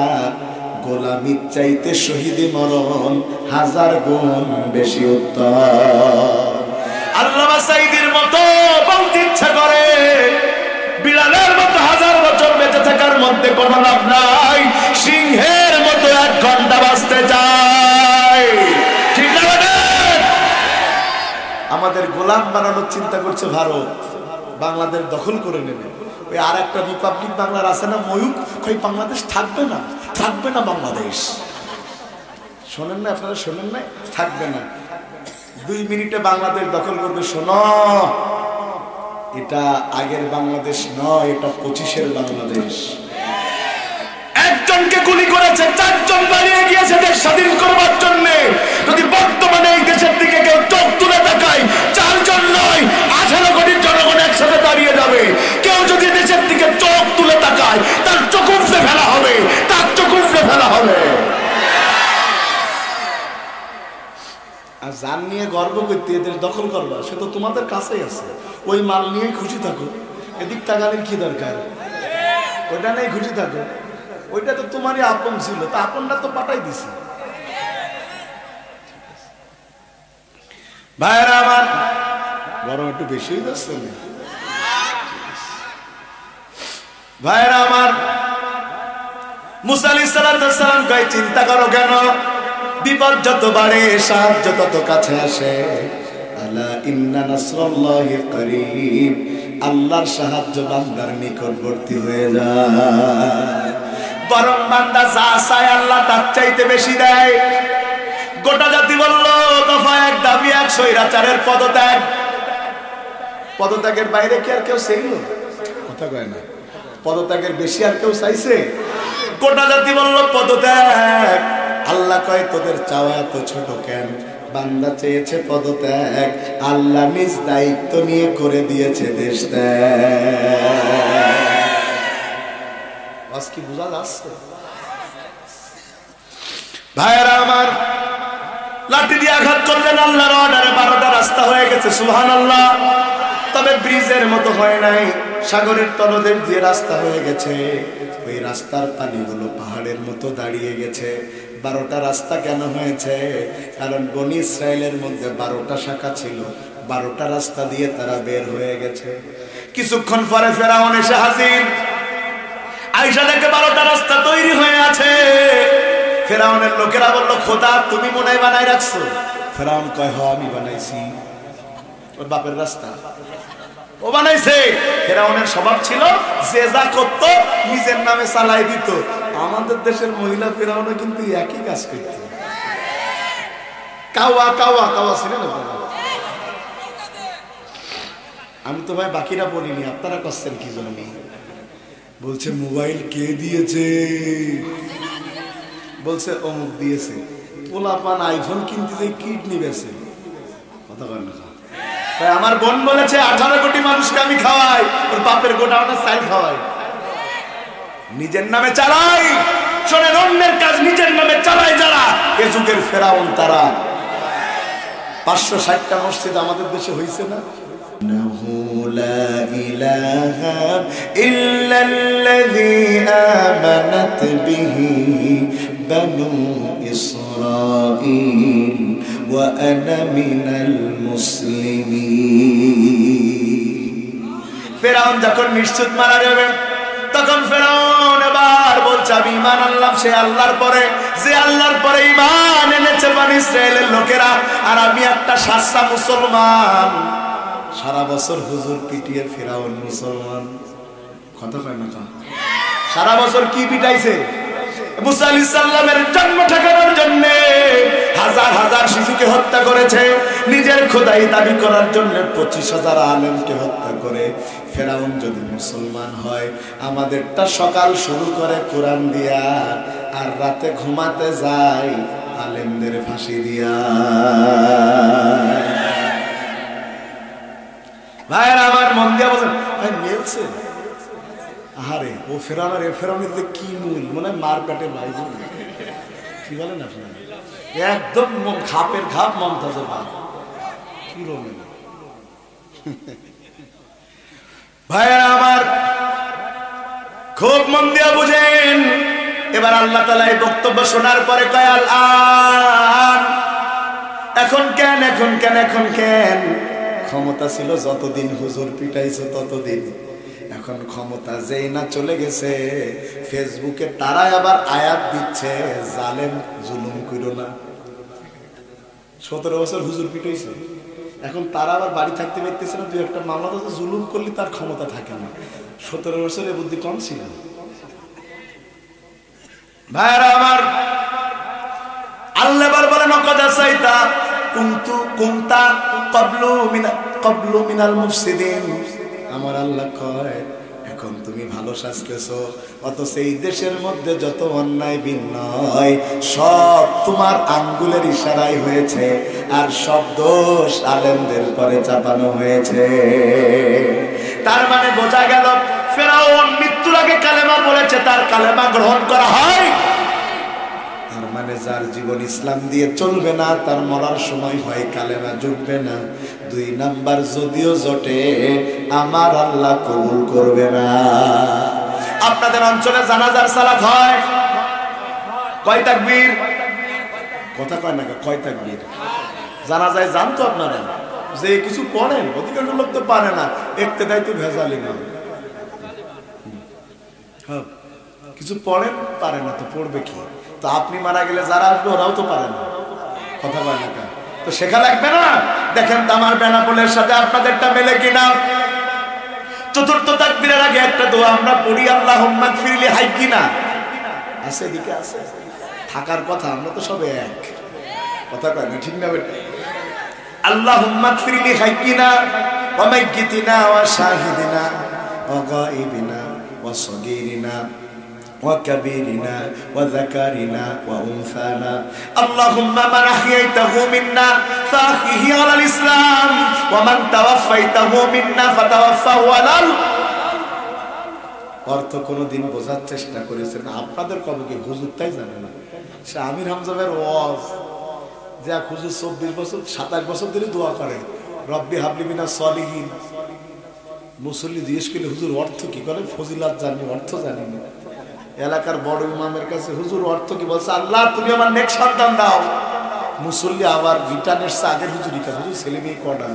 A: গোলামির চাইতে শহীদি মরণ 1000 গুণ বেশি উত্তম। আল্লামা সাঈদীর মতো বলতে ইচ্ছা করে, বিলালের মতো 1000 বছর বেঁচে থাকার মধ্যে কোনো লাভ নাই, সিংহের মতো 1 ঘন্টা বাঁচতে চায়। ঠিক না? আমাদের গোলাম বানানোর চিন্তা করছে ভারত, বাংলাদেশ দখল করে নেবে। ওই আর একটা রিপাবলিক বাংলার আছে না, ময়ূক, ওই বাংলাদেশ থাকবে না, থাকবে না বাংলাদেশ। শোনেন না আপনারা, শোনেন না, থাকবে না। 2 মিনিটে বাংলাদেশ দখল করবে। শোনো, এটা আগের বাংলাদেশ নয়, এটা 25-এর বাংলাদেশ। একজনকে গুলি করেছে, 4 জন বাড়িয়ে গিয়েছে দেশ স্বাধীন করবার জন্য। যদি বর্তমানে এই দেশের দিকে কেউ চোখ তুলে তাকায়, 4 জন নয়, 18 কোটি জনগণ একসাথে দাঁড়িয়ে যাবে। কেউ যদি দেশের দিকে চোখ তুলে তাকায়, তার চোখ উপড়ে ফেলা হবে, তার চোখ উপড়ে ফেলা হবে। আর যার নিয়ে গর্ব করতে এদের দখল করবা, সে তো তোমাদের কাছেই আছে, ওই মাল নিয়ে খুশি থাকো। এদিক তাকালের কি দরকার? ওইটা নেই খুশি থাকো, ওইটা তো তোমারই আপন ছিল, তা আপনটা তো পাঠাই দিছি। ভাইরা আমার, গরম একটু বেশি হয়ে যাচ্ছে না? ভাইরা আমার, মুসা আলাইহিস সালাম কয়, চিন্তা করো কেন? বিপদ যত বাড়ে সাহায্য তত কাছে আসে। আলা ইন্না নাসরাল্লাহি করিব, আল্লাহর সাহায্য বান্দার নিকটবর্তী হয়ে যায়। বরং বান্দা যা চায় আল্লাহ তার চাইতে বেশি দেয়। গোটা জাতি বলল, দফা 1, দাবি 1, স্বৈরাচারের পদত্যাগ। পদত্যাগের বাইরে কি আর কেউ চাইল? কথা কয় না, পদত্যাগের বেশি আর কেউ চাইছে? গোটা জাতি বলল পদত্যাগ। আল্লাহ কয়, তোদের চাওয়া এত ছোট কেন? বান্দা চেয়েছে পদত্যাগ, আল্লাহ নিজ দায়িত্ব নিয়ে করে দিয়েছে দেশ ত্যাগ। কি বোঝা যাচ্ছে? ভাইরা আমার, লাঠি দিয়ে আঘাত করলেন আল্লাহর অর্ডারে, 12টা রাস্তা হয়ে গেছে, সুবহানাল্লাহ। তবে ব্রিজের মতো হয় নাই, সাগরের তলদেশ দিয়ে রাস্তা হয়ে গেছে। ওই রাস্তার পানিগুলো পাহাড়ের মতো দাঁড়িয়ে গেছে। 12টা রাস্তা কেন হয়েছে? কারণ বনি ইসরাইলের মধ্যে 12টা শাখা ছিল, 12টা রাস্তা দিয়ে তারা বের হয়ে গেছে। কিছুক্ষণ পরে ফেরাউন এসে হাজির। আয়েশা দেখে 12টা রাস্তা তৈরি হয়ে আছে। ফেরাউনের লোকেরা বলল, খোদা তুমি মনে হয় বানাই রাখছো? ফেরাউন কয়, হ আমি বানাইছি, ওর বাপের রাস্তা ও বানাইছে। ফেরাউনের স্বভাব ছিল যে যা করত নিজের নামে চালাই দিত। আমাদের দেশের মহিলা ফেরাউনও কিন্তু একই কাজ করত। কাওয়া কাওয়া কাওয়া ছিলেন আপনারা? আমি তো ভাই বাকিরা বলিনি, আপনারা করছেন কি জন্য? বলছে মোবাইল কে দিয়েছে? বলছে অমুক দিয়েছে। পোলাপান আইফোন কিনতে যে কিডনি বেছে কথা বল না। তাই আমার বোন বলেছে 18 কোটি মানুষকে আমি খাওয়াই, ওর বাপের গোডাউনে চাল খাওয়াই, নিজের নামে চালাই। শোনেন, অন্যের কাজ নিজের নামে চালায় যারা, এ যুগের ফেরাউন তারা। 560টা মসজিদ আমাদের দেশে হয়েছে না? লা ইলাহা ইল্লাল্লাযী আমানাত বিহি বানু ইসরাঈল ওয়া আনা মিনাল মুসলিমিন। ফেরাউন যখন নিশ্চিত মারা যাবে, তখন ফেরাউন এবার বলছে আমি ঈমান আনলাম সে আল্লাহর পরে, যে আল্লাহর পরে ঈমান এনেছে বনি ইসরাইলের লোকেরা, আর আমি একটা সাচ্চা মুসলমান। সারা বছর হুজুর পিটিয়ে ফেরাউন মুসলমান। কথা কয় না? সারা বছর কি পিটাইছে? মুসা আলাইহিস সালামের জন্ম ঠেকানোর জন্য হাজার হাজার শিশুকে হত্যা করেছে। নিজের খোদাই দাবি করার জন্য 25,000 আলেমকে হত্যা করে। ফেরাউন যদি মুসলমান হয়, আমাদেরটা সকাল শুরু করে কোরআন দিয়া, আর রাতে ঘুমাতে যায় আলেমদের ফাঁসি দিয়া। ভাইরা আমার, মন দিয়া বলছেন ভাই মেলছে। আরে ও ফেরাউনের, এ ফেরাউনের কি মূল মনে হয় মার পেটে ভাই, কি বলেন আপনারা? একদম খাপের খাপ মমতাজের ভাব পুরো মেলে। ভাইরা আমার, খুব মন দিয়া বুঝেন। এবার আল্লাহ তাআলা এই বক্তব্য শোনার পরে কয়, আল এখন কেন, এখন কেন, এখন কেন? ক্ষমতা ছিল যতদিন হুজুর পিটাইছে ততদিন, এখন ক্ষমতা যেই না চলে গেছে, ফেসবুকে তারাই আবার আয়াত দিচ্ছে জালেম জুলুম কইরো না। 17 বছর হুজুর পিটাইছে, এখন তারা আবার বাড়ি থাকতে পারতেছে না। দুই একটা মামলা তো জুলুম করলে তার ক্ষমতা থাকে না। 17 বছরের বুদ্ধি কম ছিল। ভাইরা আমার, আল্লাহ এবার বলেন ওয়াকাদা সাইতা কুনতা ক্বাবলু মিনাল মুফসিদিন। আমার আল্লাহ কয়, এখন তুমি ভালো সাজতেছো, অথচ এই দেশের মধ্যে যত অন্যায় বিন্যায় সব তোমার আঙ্গুলের ইশারায় হয়েছে, আর সব দোষ আলেমদের পরে চাপানো হয়েছে। তার মানে বোঝা গেল ফেরাউন মৃত্যুর আগে কালেমা বলেছে, তার কালেমা গ্রহণ করা হয়। তার মানে যার জীবন ইসলাম দিয়ে চলবে না, তার মরার সময় হয় কালেমা জুটবে না। 2 নাম্বার যদিও জটে, আমার আল্লাহ কবুল করবে না। আপনাদের অঞ্চলে জানাজার সালাত হয় কয় তাকবীর? কথা কয় না, কয় তাকবীর? জানাজায় জানতো আপনারা যে কিছু পড়েন, অধিকাংশ লোক তো পারে না, একতে দেয় তো ভেজালি না। হ্যাঁ, কিছু পড়েন, পারে না তো পড়বে কি? তো আপনি মারা গেলে যারা আসবে ওরাও তো পারে না। কথা বলে না, তো শেখা লাগবে না? দেখেন তো আমার বেনাপোলের সাথে আপনাদেরটা মেলে কিনা। চতুর্থ তাকবীরের আগে একটা দোয়া আমরা পড়ি, আল্লাহুম্মা গফিরলি, হাই কিনা আছে? এদিকে আছে থাকার কথা, আমরা তো সব এক। কথা কয় না, ঠিক না বেটা? আল্লাহুম্মা গফিরলি হাইয়িনা ওয়া মাইয়িতিনা ওয়া শাহিদিনা ওয়া গায়িবিনা ওয়া সগীরিনা وكبيرنا وذكرنا وأنثانا اللهم من أحييته منا فأحيه على الإسلام ومن توفيته منا فتوفه على অর্থ কোনদিন বোঝার চেষ্টা করেছেন? আপনাদের কবে কি হুজুর তাই জানে না। সে আমির হামজাবের ওয়াজ যে হুজুর 24 বছর 27 বছর ধরে দোয়া করে, রব্বি হাবলি মিনাস সলিহিন। মুসল্লি জিজ্ঞেস করলে হুজুর অর্থ কি? করে ফজিলাত জানি, অর্থ জানি না। এলাকার বড় ইমামের কাছে হুজুর অর্থ কি? বলছে আল্লাহ তুমি আমার নেক্সট সন্তান দাও। মুসল্লি আবার রিটার্নের আগের হুজুরি কাছে, হুজুর ছেলে মেয়ে কটা?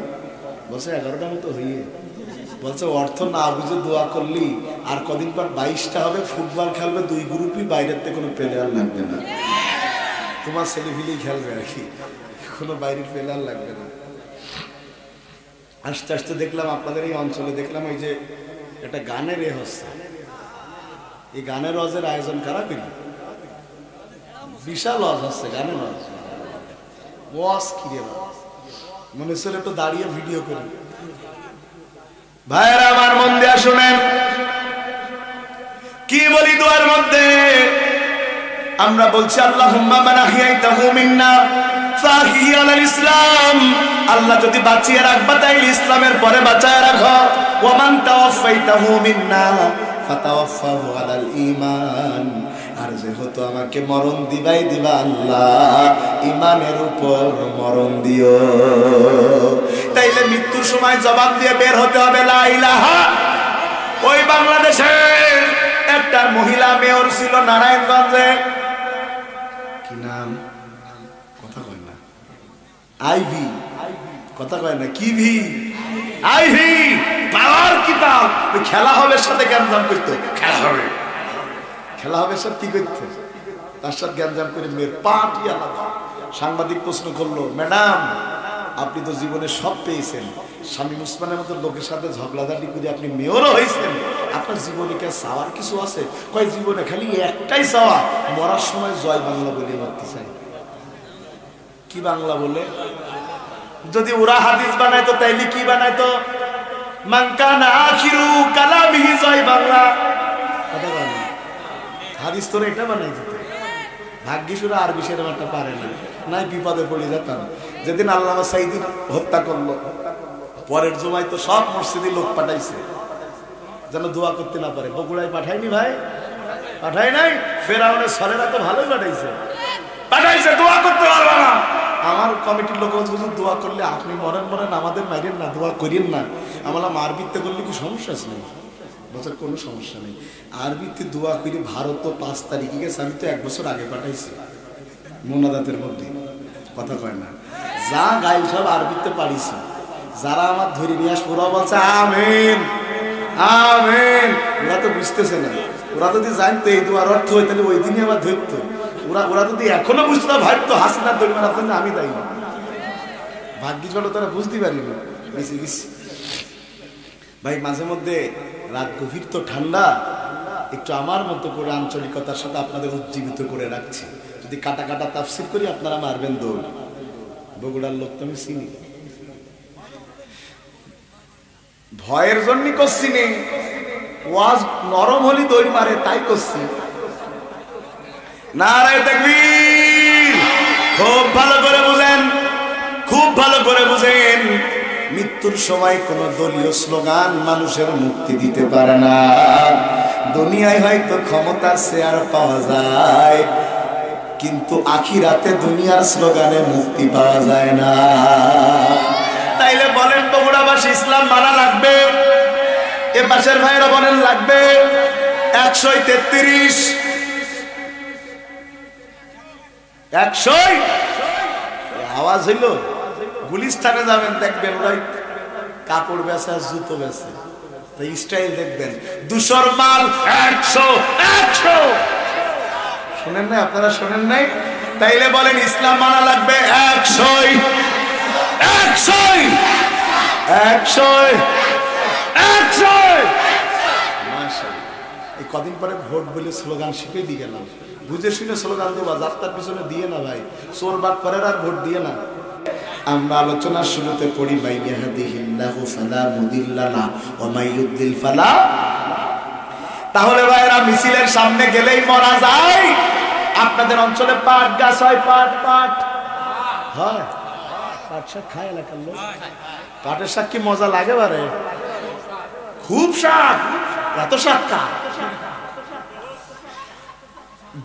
A: বলছে 11টা মতো হইয়ে, বলছে অর্থ না বুঝে দোয়া করলি আর কদিন পর 22টা হবে, ফুটবল খেলবে 2 গ্রুপই, বাইরের থেকে কোনো প্লেয়ার লাগবে না, তোমার ছেলেপিলেই খেলবে আর কি, কোনো বাইরের প্লেয়ার লাগবে না। আস্তে আস্তে দেখলাম আপনাদের এই অঞ্চলে দেখলাম ওই যে একটা গানের হচ্ছে, এই গানের রজের আয়োজন কারা করি, বিশাল লজ হচ্ছে গানের লজ, ওয়াজ কিরে মনে হচ্ছিল একটু দাঁড়িয়ে ভিডিও করি। ভাইরা আমার মন দিয়ে শুনেন কি বলি দোয়ার মধ্যে, আমরা বলছি আল্লাহুম্মা মান আহইয়াইতাহু মিন্না ফাহি আলাল ইসলাম, আল্লাহ যদি বাঁচিয়ে রাখবা তাইলে ইসলামের পরে বাঁচায় রাখো, ওয়া মান তাওয়াফাইতাহু মিন্না ফাতাওয়াফাহু আলাল ঈমান, আর যেহেতু আমাকে মরণ দিবাই দিবা আল্লাহ ঈমানের উপর মরণ দিও। তাইলে মৃত্যুর সময় জবান দিয়ে বের হতে হবে লা ইলাহা। ওই বাংলাদেশে একটা মহিলা মেয়র ছিল নারায়ণগঞ্জে, কি নাম কথা কয় না, আইভি, কথা কয় না কি ভি, আইভি পাওয়ার কিতাব, খেলা হবে সাথে গ্যাঞ্জাম করতে, খেলা হবে সব কি করতে, তার সাথে গ্যাঞ্জাম করে মেয়ের পাটি আলাদা। সাংবাদিক প্রশ্ন করলো, ম্যাডাম আপনি তো জীবনে সব পেয়েছেন, স্বামী মুসলমানের মতো লোকের সাথে ঝগড়াঝাটি করে আপনি মেয়রও হয়েছেন, আপনার জীবনে কি চাওয়ার কিছু আছে? কয় জীবনে খালি একটাই চাওয়া, মরার সময় জয় বাংলা বলে মরতে চাই। কি বাংলা বলে? যদি ওরা হাদিস বানাইতো তাইলে কি বানাইতো, মান কানা আখিরু কালামিহি জয় বাংলা, কথা বলে হাদিস তোরা এটা বানাই দিত। ভাগ্যিস ওরা আরবি সেরকম একটা পারে না, নাই বিপদে পড়ে যেতাম। যেদিন আল্লামা সাইদি হত্যা করলো, পরের জমায় তো সব মসজিদে লোক পাঠাইছে যেন দোয়া করতে না পারে। বগুড়ায় পাঠায়নি ভাই, পাঠায় নাই, ফেরাউনের সরেরা তো ভালোই পাঠাইছে, দোয়া করতে পারবে না। আমার কমিটির লোক বলছে দোয়া করলে আপনি মরেন আমাদের মাইরেন না, দোয়া করিয়েন না। আমরা আরবিতে করলে কি সমস্যা আছে? বছর কোনো সমস্যা নেই, আরবিতে দোয়া করে ভারত 5 তারিখে গেছে, আমি তো 1 বছর আগে পাঠাইছি মোনাজাতের মধ্যে, কথা কয় না। যা গাইল সব আরবিতে পারিছি, যারা আমার ধরে নিয়ে আসবো ওরা বলছে আমিন আমিন, ওরা তো বুঝতেছে না। ওরা যদি জানতো এই দোয়ার অর্থ হয় তাহলে ওই দিনই আমার ধরতো। ওরা যদি এখনো বুঝতো না, ভাবতো হাসিনার দরিমার আপনার আমি দায়ী, ভাগ্যিস ভালো তারা বুঝতে পারিনি। বেশি বেশি ভাই মাঝে মধ্যে রাত গভীর তো ঠান্ডা, একটু আমার মতো করে আঞ্চলিকতার সাথে আপনাদের উজ্জীবিত করে রাখছি। যদি কাটা কাটা তাফসির করি আপনারা মারবেন দৌড়, বগুড়ার লোক তো আমি চিনি, ভয়ের জন্য করছি নে, ওয়াজ নরম হলি দৌড় মারে তাই করছি। নারায়ে তাকবীর। খুব ভালো করে বুঝেন, খুব ভালো করে বুঝেন, মৃত্যুর সময় কোন দলীয় স্লোগান মানুষের মুক্তি দিতে পারে না। দুনিয়ায় হয়তো ক্ষমতার শেয়ার পাওয়া যায়, কিন্তু আখিরাতে দুনিয়ার স্লোগানে মুক্তি পাওয়া যায় না। তাইলে বলেন বগুড়াবাসী ইসলাম মানা লাগবে, এ পাশের ভাইরা বলেন লাগবে। 133 আওয়াজ হইল, গুলিস্তানে যাবেন দেখবেন ওরাই কাপড় বেচে আর জুতো বেচে, তাই স্টাইল দেখবেন 200 মাল 100 শোনেন নাই আপনারা, শোনেন নাই? তাইলে বলেন ইসলাম মানা লাগবে 100 এই কদিন পরে ভোট বলে স্লোগান শিখে দিয়ে গেলাম, বুঝে শুনে স্লোগান দেবা, যাত্রার পিছনে দিয়ে না ভাই, চোর বাট করার আর ভোট দিয়ে না। আমরা আলোচনার শুরুতে পড়ি মাই ইয়াহদিহিল্লাহু ফালা মুদিল্লা লাহু ওয়া মাই ইউদ্লিল ফালা। তাহলে ভাইরা মিছিলের সামনে গেলেই মরা যায়। আপনাদের অঞ্চলে পাট গাছ হয়, পাট হয়, পাট শাক খায় এলাকার লোক। পাটের শাক কি মজা লাগে বারে, খুব শাক, এত শাক কা।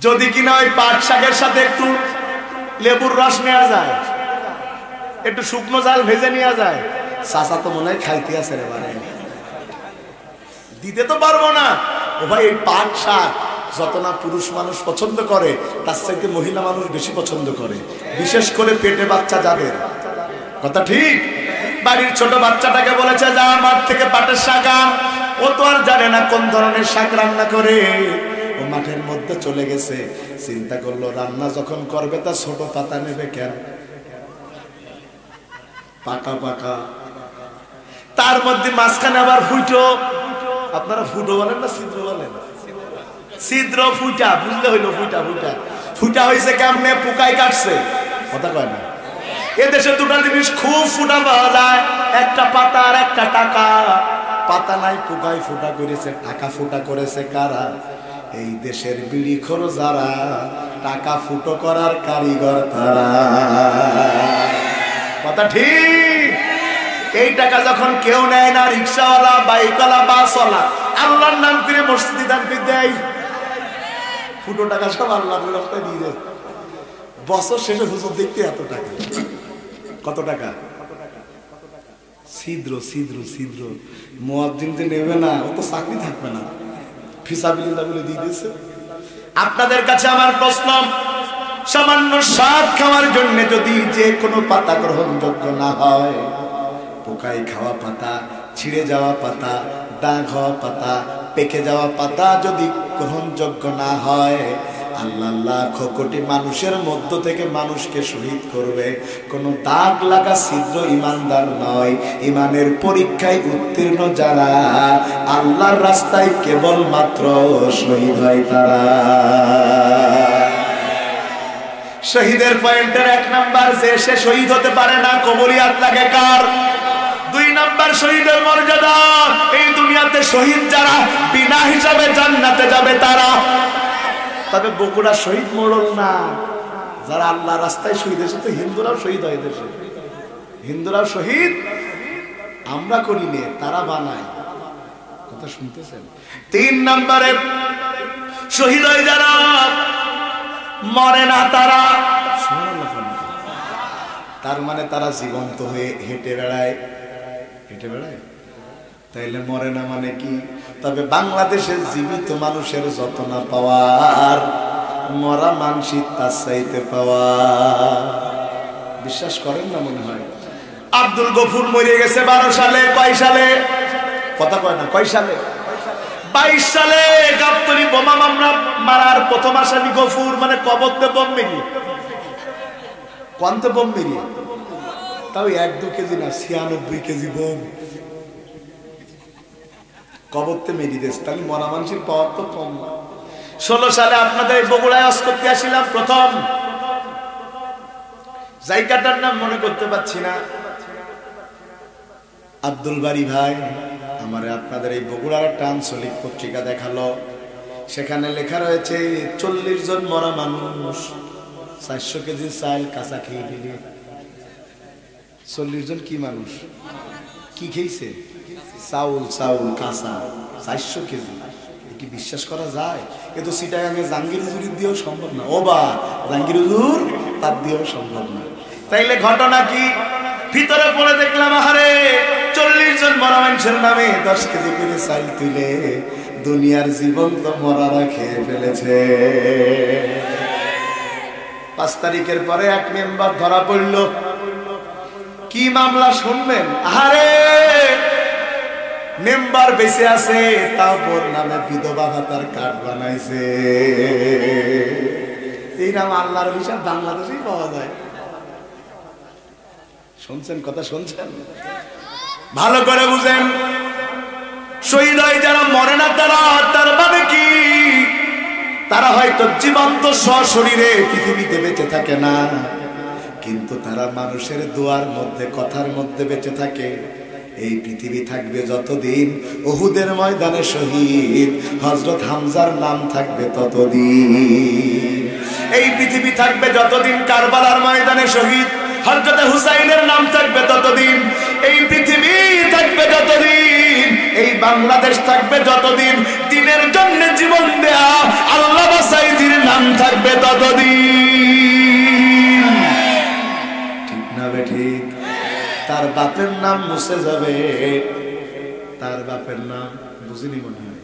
A: যদি কিনা ওই পাট শাকের সাথে একটু লেবুর রস নেওয়া যায়, একটু শুকনো জাল ভেজে নেওয়া যায়, চাচা তো মনে হয় খাইতে আছে রে বারে, দিতে তো পারবো না। ও ভাই এই পাট শাক যত না পুরুষ মানুষ পছন্দ করে, তার চাইতে মহিলা মানুষ বেশি পছন্দ করে, বিশেষ করে পেটে বাচ্চা যাদের, কথা ঠিক। বাড়ির ছোট বাচ্চাটাকে বলেছে যা মাঠ থেকে পাটের শাক আন। ও তো আর জানে না কোন ধরনের শাক রান্না করে। ও মাঠের মধ্যে চলে গেছে, চিন্তা করলো রান্না যখন করবে তা ছোট পাতা নেবে কেন, পাকা পাকা। তার মধ্যে মাঝখানে আবার ফুটো, আপনারা ফুটো বলেন না ছিদ্র বলেন? ছিদ্র ফুটা, বুঝলে হইলো ফুটা ফুটা। ফুটা হয়েছে কেমনে? পোকায় কাটছে, কথা কয় না। এদেশে দুটা জিনিস খুব ফুটা পাওয়া যায়, একটা পাতা আর একটা টাকা। পাতা নাই, পোকায় ফুটা করেছে। টাকা ফুটা করেছে কারা? এই দেশের বিড়িখোর যারা, টাকা ফুটো করার কারিগর তারা। কথা ঠিক। এই টাকা যখন কেউ নেয় না, রিক্সাওয়ালা, বাইকওয়ালা, বাসওয়ালা আল্লাহর নাম করে মসজিদে দান করে দেয়। ফুটো টাকা সব আল্লাহ দিয়ে দেয়। বছর শেষে হুজুর দেখতে এত টাকা। কত টাকা? ছিদ্র ছিদ্র ছিদ্র। মুয়াজ্জিন যে নেবে না, ও তো চাকরি থাকবে না, ফিসাবিলিল্লাহ বলে দিয়ে দিয়েছে। আপনাদের কাছে আমার প্রশ্ন, সামান্য স্বাদ খাওয়ার জন্য যদি যে কোনো পাতা গ্রহণযোগ্য না হয়, পোকায় খাওয়া পাতা, ছিঁড়ে যাওয়া পাতা, দাগ হওয়া পাতা, পেকে যাওয়া পাতা যদি গ্রহণযোগ্য না হয়, আল্লাহ লাখ কোটি মানুষের মধ্য থেকে মানুষকে শহীদ করবে। কোনো দাগ লাগা ছিদ্র ইমানদার নয়। ইমানের পরীক্ষায় উত্তীর্ণ যারা, আল্লাহর রাস্তায় কেবল মাত্র শহীদ হয় তারা। শহীদের পয়েন্টের 1 নাম্বার, যে সে শহীদ হতে পারে না, কবুলিয়াত লাগে কার? 2 নাম্বার, শহীদের মর্যাদা। এই দুনিয়াতে শহীদ যারা, বিনা হিসাবে জান্নাতে যাবে তারা। তবে বগুড়া শহীদ মোড়ল না, যারা আল্লাহ রাস্তায় শহীদ হয়েছে। তো হিন্দুরাও শহীদ হয় দেশে, হিন্দুরাও শহীদ আমরা করি নে, তারা বানায়। কথা শুনতেছেন? 3 নম্বরে শহীদ হয় যারা, মরে না তারা। তার মানে তারা জীবন্ত হয়ে হেঁটে বেড়ায়, হেঁটে বেড়ায়, তাইলে মরে না মানে কি? তবে বাংলাদেশের জীবিত মানুষের যত না পাওয়ার, মরা মানসিক তার চাইতে পাওয়া। বিশ্বাস করেন না মনে হয়? আব্দুল গফুর মরে গেছে 12 সালে। কয় সালে? কথা কয় না, কয় সালে? 22 সালে। গাবতলী বোমা মামলা মারার প্রথম আসামি গফুর, মানে কবরতে বোম মেরিয়ে, কন্তে বোম মেরিয়ে, তাও 1-2 কেজি না, 96 কেজি বোম কবরতে মেরিয়ে দিয়েছে। তাহলে মরা মানুষের পাওয়ার তো কম না। 16 সালে আপনাদের বগুড়ায় আজ করতে আসছিলাম প্রথম, জায়গাটার নাম মনে করতে পারছি না। আব্দুল বাড়ি ভাই আমারে আপনাদের এই বগুড়ার একটা আঞ্চলিক পত্রিকা দেখালো, সেখানে লেখা রয়েছে 40 জন মরা মানুষ, 400 কেজি চাল কাঁচা খেয়ে ফেলে। 40 জন কি মানুষ? কি খেয়েছে? চাউল, চাউল কাঁচা 400 কেজি। কি বিশ্বাস করা যায়? এ তো চিটাগাঙে জাহাঙ্গীর হুজুর দিয়েও সম্ভব না। ও বা জাহাঙ্গীর হুজুর তার দিয়েও সম্ভব না। তাইলে ঘটনা কি? ভিতরে পড়ে দেখলাম, আহারে 40 জন মরা মানুষের নামে 10 কেজি করে চাল তুলে দুনিয়ার জীবন তো মরারা খেয়ে ফেলেছে। 5 তারিখের পরে এক মেম্বার ধরা পড়ল। কি মামলা শুনবেন? আহারে মেম্বার বেঁচে আছে, তারপর নামে বিধবা ভাতার কার্ড বানাইছে। এই নাম আল্লাহর হিসাব বাংলাদেশেই পাওয়া যায়। শুনছেন? কথা শুনছেন? ভালো করে বুঝেন। শহীদ হয় যারা, মরে না তারা। তার মানে কি? তারা হয়তো জীবন্ত সশরীরে পৃথিবীতে বেঁচে থাকে না, কিন্তু তারা মানুষের দোয়ার মধ্যে, কথার মধ্যে বেঁচে থাকে। এই পৃথিবী থাকবে যতদিন, উহুদের ময়দানে শহীদ হযরত হামজার নাম থাকবে ততদিন। এই পৃথিবী থাকবে যতদিন, কারবালার ময়দানে শহীদ হযরত হুসাইনের নাম থাকবে ততদিন। এই পৃথিবী থাকবে যতদিন, এই বাংলাদেশ থাকবে যতদিন, দিনের জন্য জীবন দেয়া আল্লাহ বাসাইজির নাম থাকবে ততদিন। ঠিক না বেঠিক? তার বাপের নাম মুছে যাবে, তার বাপের নাম বুঝিনি মনে হয়,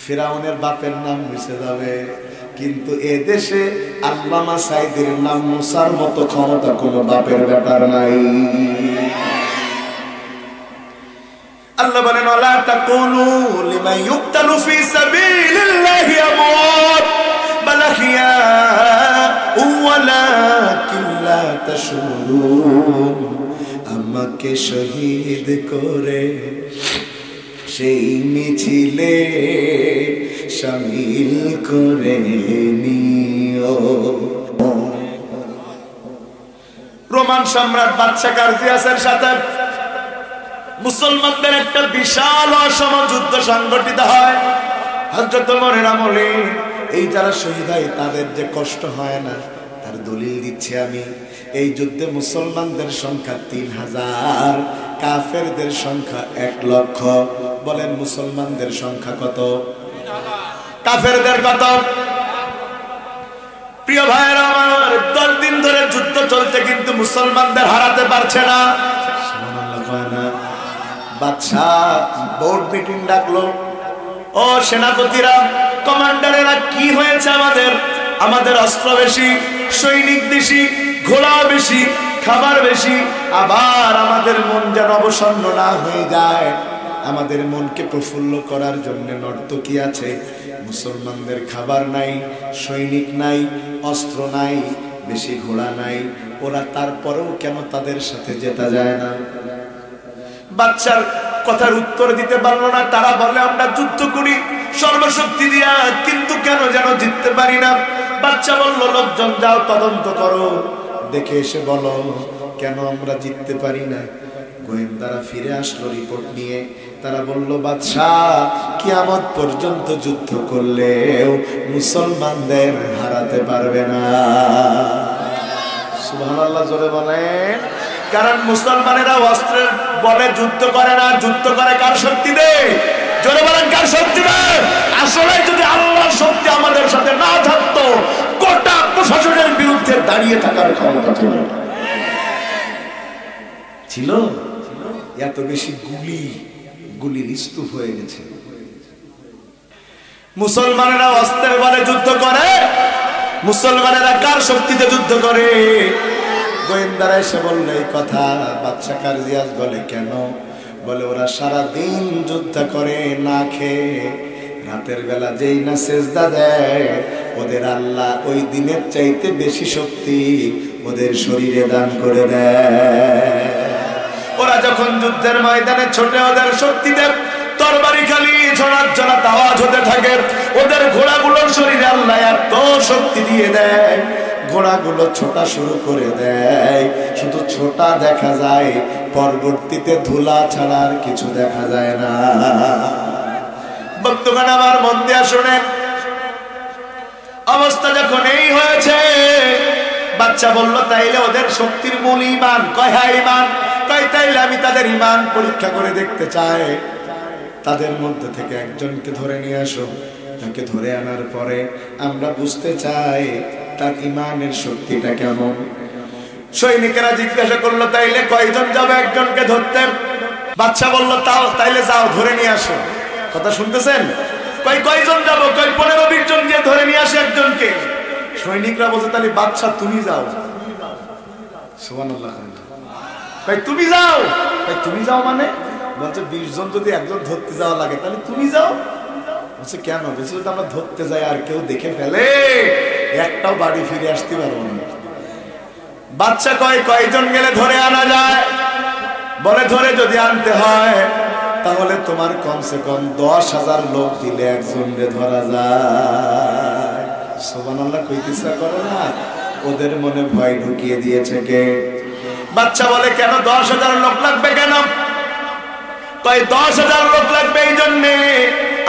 A: ফিরাউনের বাপের নাম মুছে যাবে, কিন্তু এ দেশে আল্লামা সাইদের নাম মুছার মতো ক্ষমতা কোনো বাপের ব্যাপার নাই। আল্লাহ বলেন ওয়ালা তাকুলু লিমান ইউকতালু ফি সাবিলিল্লাহি আমওয়াত বাল আহইয়া ওয়ালাকিন লা তাশউরুন। আমাকে শহীদ করে সেই মিছিলে শামিল করে নিও। রোমান সম্রাট বাদশা কার্জিয়াসের সাথে মুসলমানদের একটা বিশাল অসম যুদ্ধ সংগঠিত হয়। হযরত ওমরের আমলে এই যারা শহীদ হয় তাদের যে কষ্ট হয় না তার দলিল দিচ্ছি আমি। এই যুদ্ধে মুসলমানদের সংখ্যা 3000, কাফেরদের সংখ্যা 1 লক্ষ। বলেন মুসলমানদের সংখ্যা কত? কাফেরদের কত? প্রিয় ভাইরা আমার, 10 দিন ধরে যুদ্ধ চলছে কিন্তু মুসলমানদের হারাতে পারছে না। সুবহানাল্লাহ কয় না? বাদশা বোর্ড মিটিং ডাকলো। ও সেনাপতিরা, কমান্ডারেরা, কি হয়েছে? আমাদের অস্ত্র বেশি, সৈনিক বেশি, ঘোড়া বেশি, খাবার বেশি, আবার আমাদের মন যেন অবসন্ন না হয়ে যায়। আমাদের মনকে প্রফুল্ল করার জন্য নর্তকী আছে, মুসলমানদের খাবার নাই, সৈনিক নাই, অস্ত্র নাই, বেশি ঘোড়া নাই, ওরা তারপরেও কেন তাদের সাথে জেতা যায় না? বাচ্চার কথার উত্তর দিতে পারলো না। তারা বলে আমরা যুদ্ধ করি সর্বশক্তি দিয়া, কিন্তু কেন যেন জিততে পারি না। বাচ্চা বলল লোকজন যাও তদন্ত করো, দেখে এসে বলো কেন আমরা জিততে পারি না। গোয়েন্দারা ফিরে আসলো রিপোর্ট নিয়ে। তারা বলল বাদশাহ কিয়ামত পর্যন্ত যুদ্ধ করলেও মুসলমানদের হারাতে পারবে না। সুবহানাল্লাহ জোরে বলেন। কারণ মুসলমানেরা অস্ত্রের বলে যুদ্ধ করে না, যুদ্ধ করে কার শক্তিতে? জোরে বলেন কার শক্তিতে? আসলে যদি আল্লাহর শক্তি আমাদের সাথে না থাকতো, গোটা প্রশাসনের বিরুদ্ধে দাঁড়িয়ে থাকার ক্ষমতা ছিল। এত বেশি গুলির স্তূপ হয়ে গেছে। মুসলমানেরা অস্ত্রের বলে যুদ্ধ করে, মুসলমানেরা কার শক্তিতে যুদ্ধ করে? গোয়েন্দারা এসে বলল এই কথা। বাদশা কার্জিয়াস বলে কেন? বলে ওরা সারা দিন যুদ্ধ করে না খেয়ে, রাতের বেলা যেই না সেজদা দেয়, ওদের আল্লাহ ওই দিনের চাইতে বেশি শক্তি ওদের শরীরে দান করে দেয়। ওরা যখন যুদ্ধের ময়দানে ছোটে ওদের শক্তিতে তরবারি খালি ঝনাত আওয়াজ হতে থাকে। ওদের ঘোড়াগুলোর শরীরে আল্লাহ এত শক্তি দিয়ে দেয়, ঘোড়াগুলো ছোটা শুরু করে দেয়। শুধু ছোটা দেখা যায়, পরবর্তীতে ধুলা ছাড়া আর কিছু দেখা যায় না। বন্ধুগণ আমার মন দিয়া শুনেন, অবস্থা যখন এই হয়েছে, বাচ্চা বলল তাইলে ওদের শক্তির মূল ঈমান। কয় হ্যাঁ ঈমান। কয় তাইলে আমি তাদের ঈমান পরীক্ষা করে দেখতে চাই। তাদের মধ্যে থেকে একজনকে ধরে নিয়ে আসো। তাকে ধরে আনার পরে আমরা বুঝতে চাই তার ঈমানের শক্তিটা কেমন। সৈনিকেরা জিজ্ঞাসা করলো তাইলে কয়জন যাবে একজনকে ধরতে? বাচ্চা বলল তাইলে যাও ধরে নিয়ে আসো। কথা শুনতেছেন? কয়জন যাবো? 15-20 জন গিয়ে ধরে নিয়ে আসে একজনকে। সৈনিকরা বলছে তাহলে বাচ্চা তুমি যাও। সুবহানাল্লাহ। তুমি যাও? তুমি যাও মানে? বলছে 20 জন যদি একজন ধরতে যাওয়া লাগে তাহলে তুমি যাও। বলছে কেন? বলছে যদি আমরা ধরতে যাই আর কেউ দেখে ফেলে, একটাও বাড়ি ফিরে আসতে পারবো না। বাচ্চা কয়জন গেলে ধরে আনা যায়? বলে ধরে যদি আনতে হয় তাহলে তোমার কমসে কম 10,000 লোক দিলে একজনকে ধরা যায়। সুবহানাল্লাহ কইতে ইচ্ছা করে না? ওদের মনে ভয় ঢুকিয়ে দিয়েছে কে? বাচ্চা বলে কেন 10,000 লোক লাগবে কেন? 10,000 লোক লাগবে এই জন্যে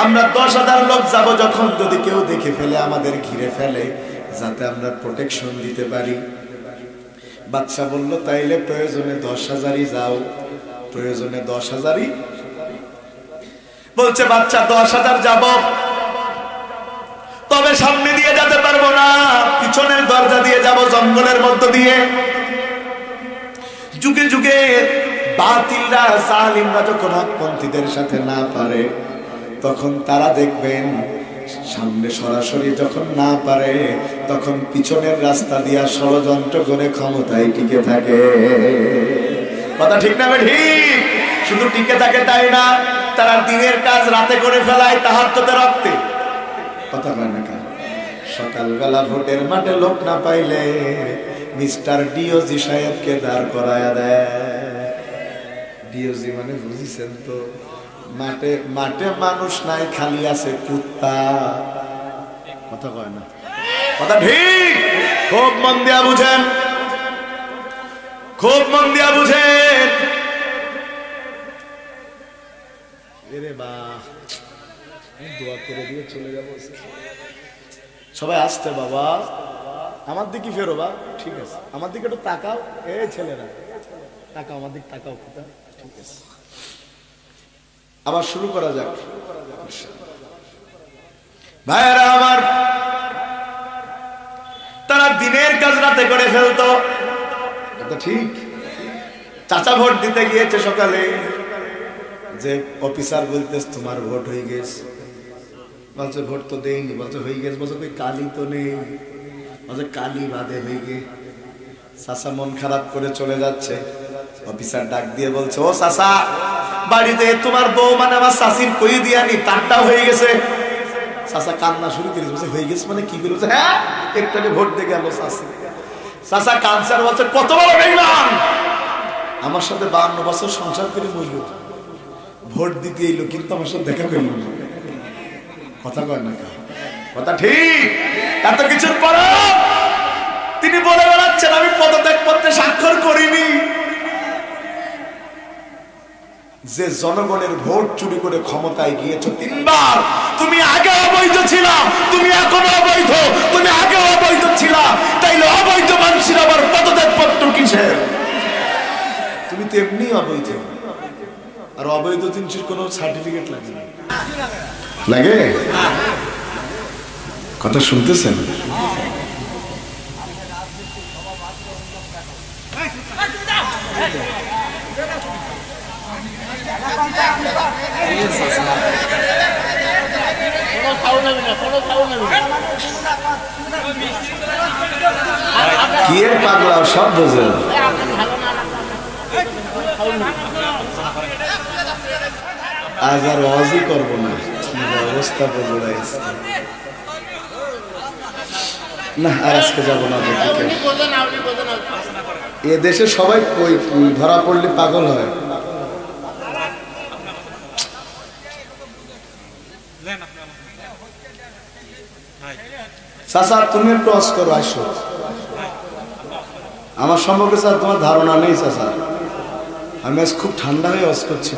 A: আমরা 10,000 লোক যাব যখন যদি কেউ দেখে ফেলে, আমাদের ঘিরে ফেলে, যাতে আমরা প্রোটেকশন দিতে পারি। বাচ্চা বলল তাইলে প্রয়োজনে 10,000ই যাও। প্রয়োজনে 10,000ই বলছে। বাচ্চা 10,000 যাব, তবে সামনে দিয়ে যেতে পারবো না, পিছনের দরজা দিয়ে যাব, জঙ্গলের মধ্য দিয়ে। যুগে যুগে বাতিলরা, জালিমরা যখন হকপন্থীদের সাথে না পারে, তখন তারা দেখবেন সামনে সরাসরি যখন না পারে, তখন পিছনের রাস্তা দিয়া ষড়যন্ত্র করে ক্ষমতায় টিকে থাকে। কথা ঠিক না ঠিক? শুধু টিকে থাকে তাই না, তারা দিনের কাজ রাতে করে ফেলায় তাহাজ্জুদের রক্তে। কথা কয় না কেন? সকালবেলা ভোটের মাঠে লোক না পাইলে মিস্টার ডিওজি সাহেবকে দাঁড় করায়া দেয়। ডিওজি মানে বুঝিছেন তো, মাঠে মাঠে মানুষ নাই, খালি আছে কুত্তা। কথা কয় না? কথা ঠিক। খুব মন দিয়া বুঝেন, খুব মন দিয়া বুঝেন। এরে বাহ, দোয়া করে দিয়ে চলে যাবো। সবাই আসতে বাবা, আমার দিকে ফেরো বা, ঠিক আছে, আমার দিকে একটু তাকাও। এই ছেলেরা তাকাও, আমার দিকে তাকাও। ঠিক আছে, আবার শুরু করা যাক। ভাইয়েরা আমার, তারা দিনের কাজ রাতে করে ফেলতো। ঠিক। চাচা ভোট দিতে গিয়েছে সকালে, যে অফিসার বলতেছ তোমার ভোট হয়ে গেছে। বলছে ভোট তো দেয়নি। বলছে হয়ে গেছে। বলছে কই কালি তো নেই। বলছে কালি বাদে হয়ে গে। চাচা মন খারাপ করে চলে যাচ্ছে। অফিসার ডাক দিয়ে বলছে, ও চাচা, বাড়িতে তোমার বউ মানে আমার শাশির কই দিয়ানি, তারটাও হয়ে গেছে। চাচা কান্না শুরু করেছে। বলছে হয়ে গেছে মানে কি করে? হ্যাঁ, একটাকে ভোট দিয়ে গেল শাশি। চাচা কানসার বলছে, কত বড় বেঈমান, আমার সাথে 52 বছর সংসার করে মরল, ভোট দিতে এলো কিন্তু আমার সাথে দেখা করল না। কথা কয় না? কথা ঠিক। এত কিছুর পর তিনি বলে বেড়াচ্ছেন আমি পদত্যাগ পত্রে স্বাক্ষর করিনি। যে জনগণের ভোট চুরি করে ক্ষমতায় গিয়েছ 3 বার, তুমি আগে অবৈধ ছিলা, তুমি এখনো অবৈধ, তুমি আগে অবৈধ ছিলা, তাইলে অবৈধ মানুষের আবার পদত্যাগ পত্র কিসের? তুমি তো এমনি অবৈধ, আর অবৈধ জিনিসের কোনো সার্টিফিকেট লাগে না। লাগে? কথা শুনতেছেন? কি এর পাগলা সব বোঝে। আজ আর ওয়াজই করবো না, অবস্থা বোঝে না। আর আজকে যাবো না। এ দেশে সবাই ধরা পড়লে পাগল হয়। চাচা তুমি একটু অস করো, আসো। আমার সম্পর্কে স্যার তোমার ধারণা নেই চাচা, আমি আজ খুব ঠান্ডা হয়ে অস করছি।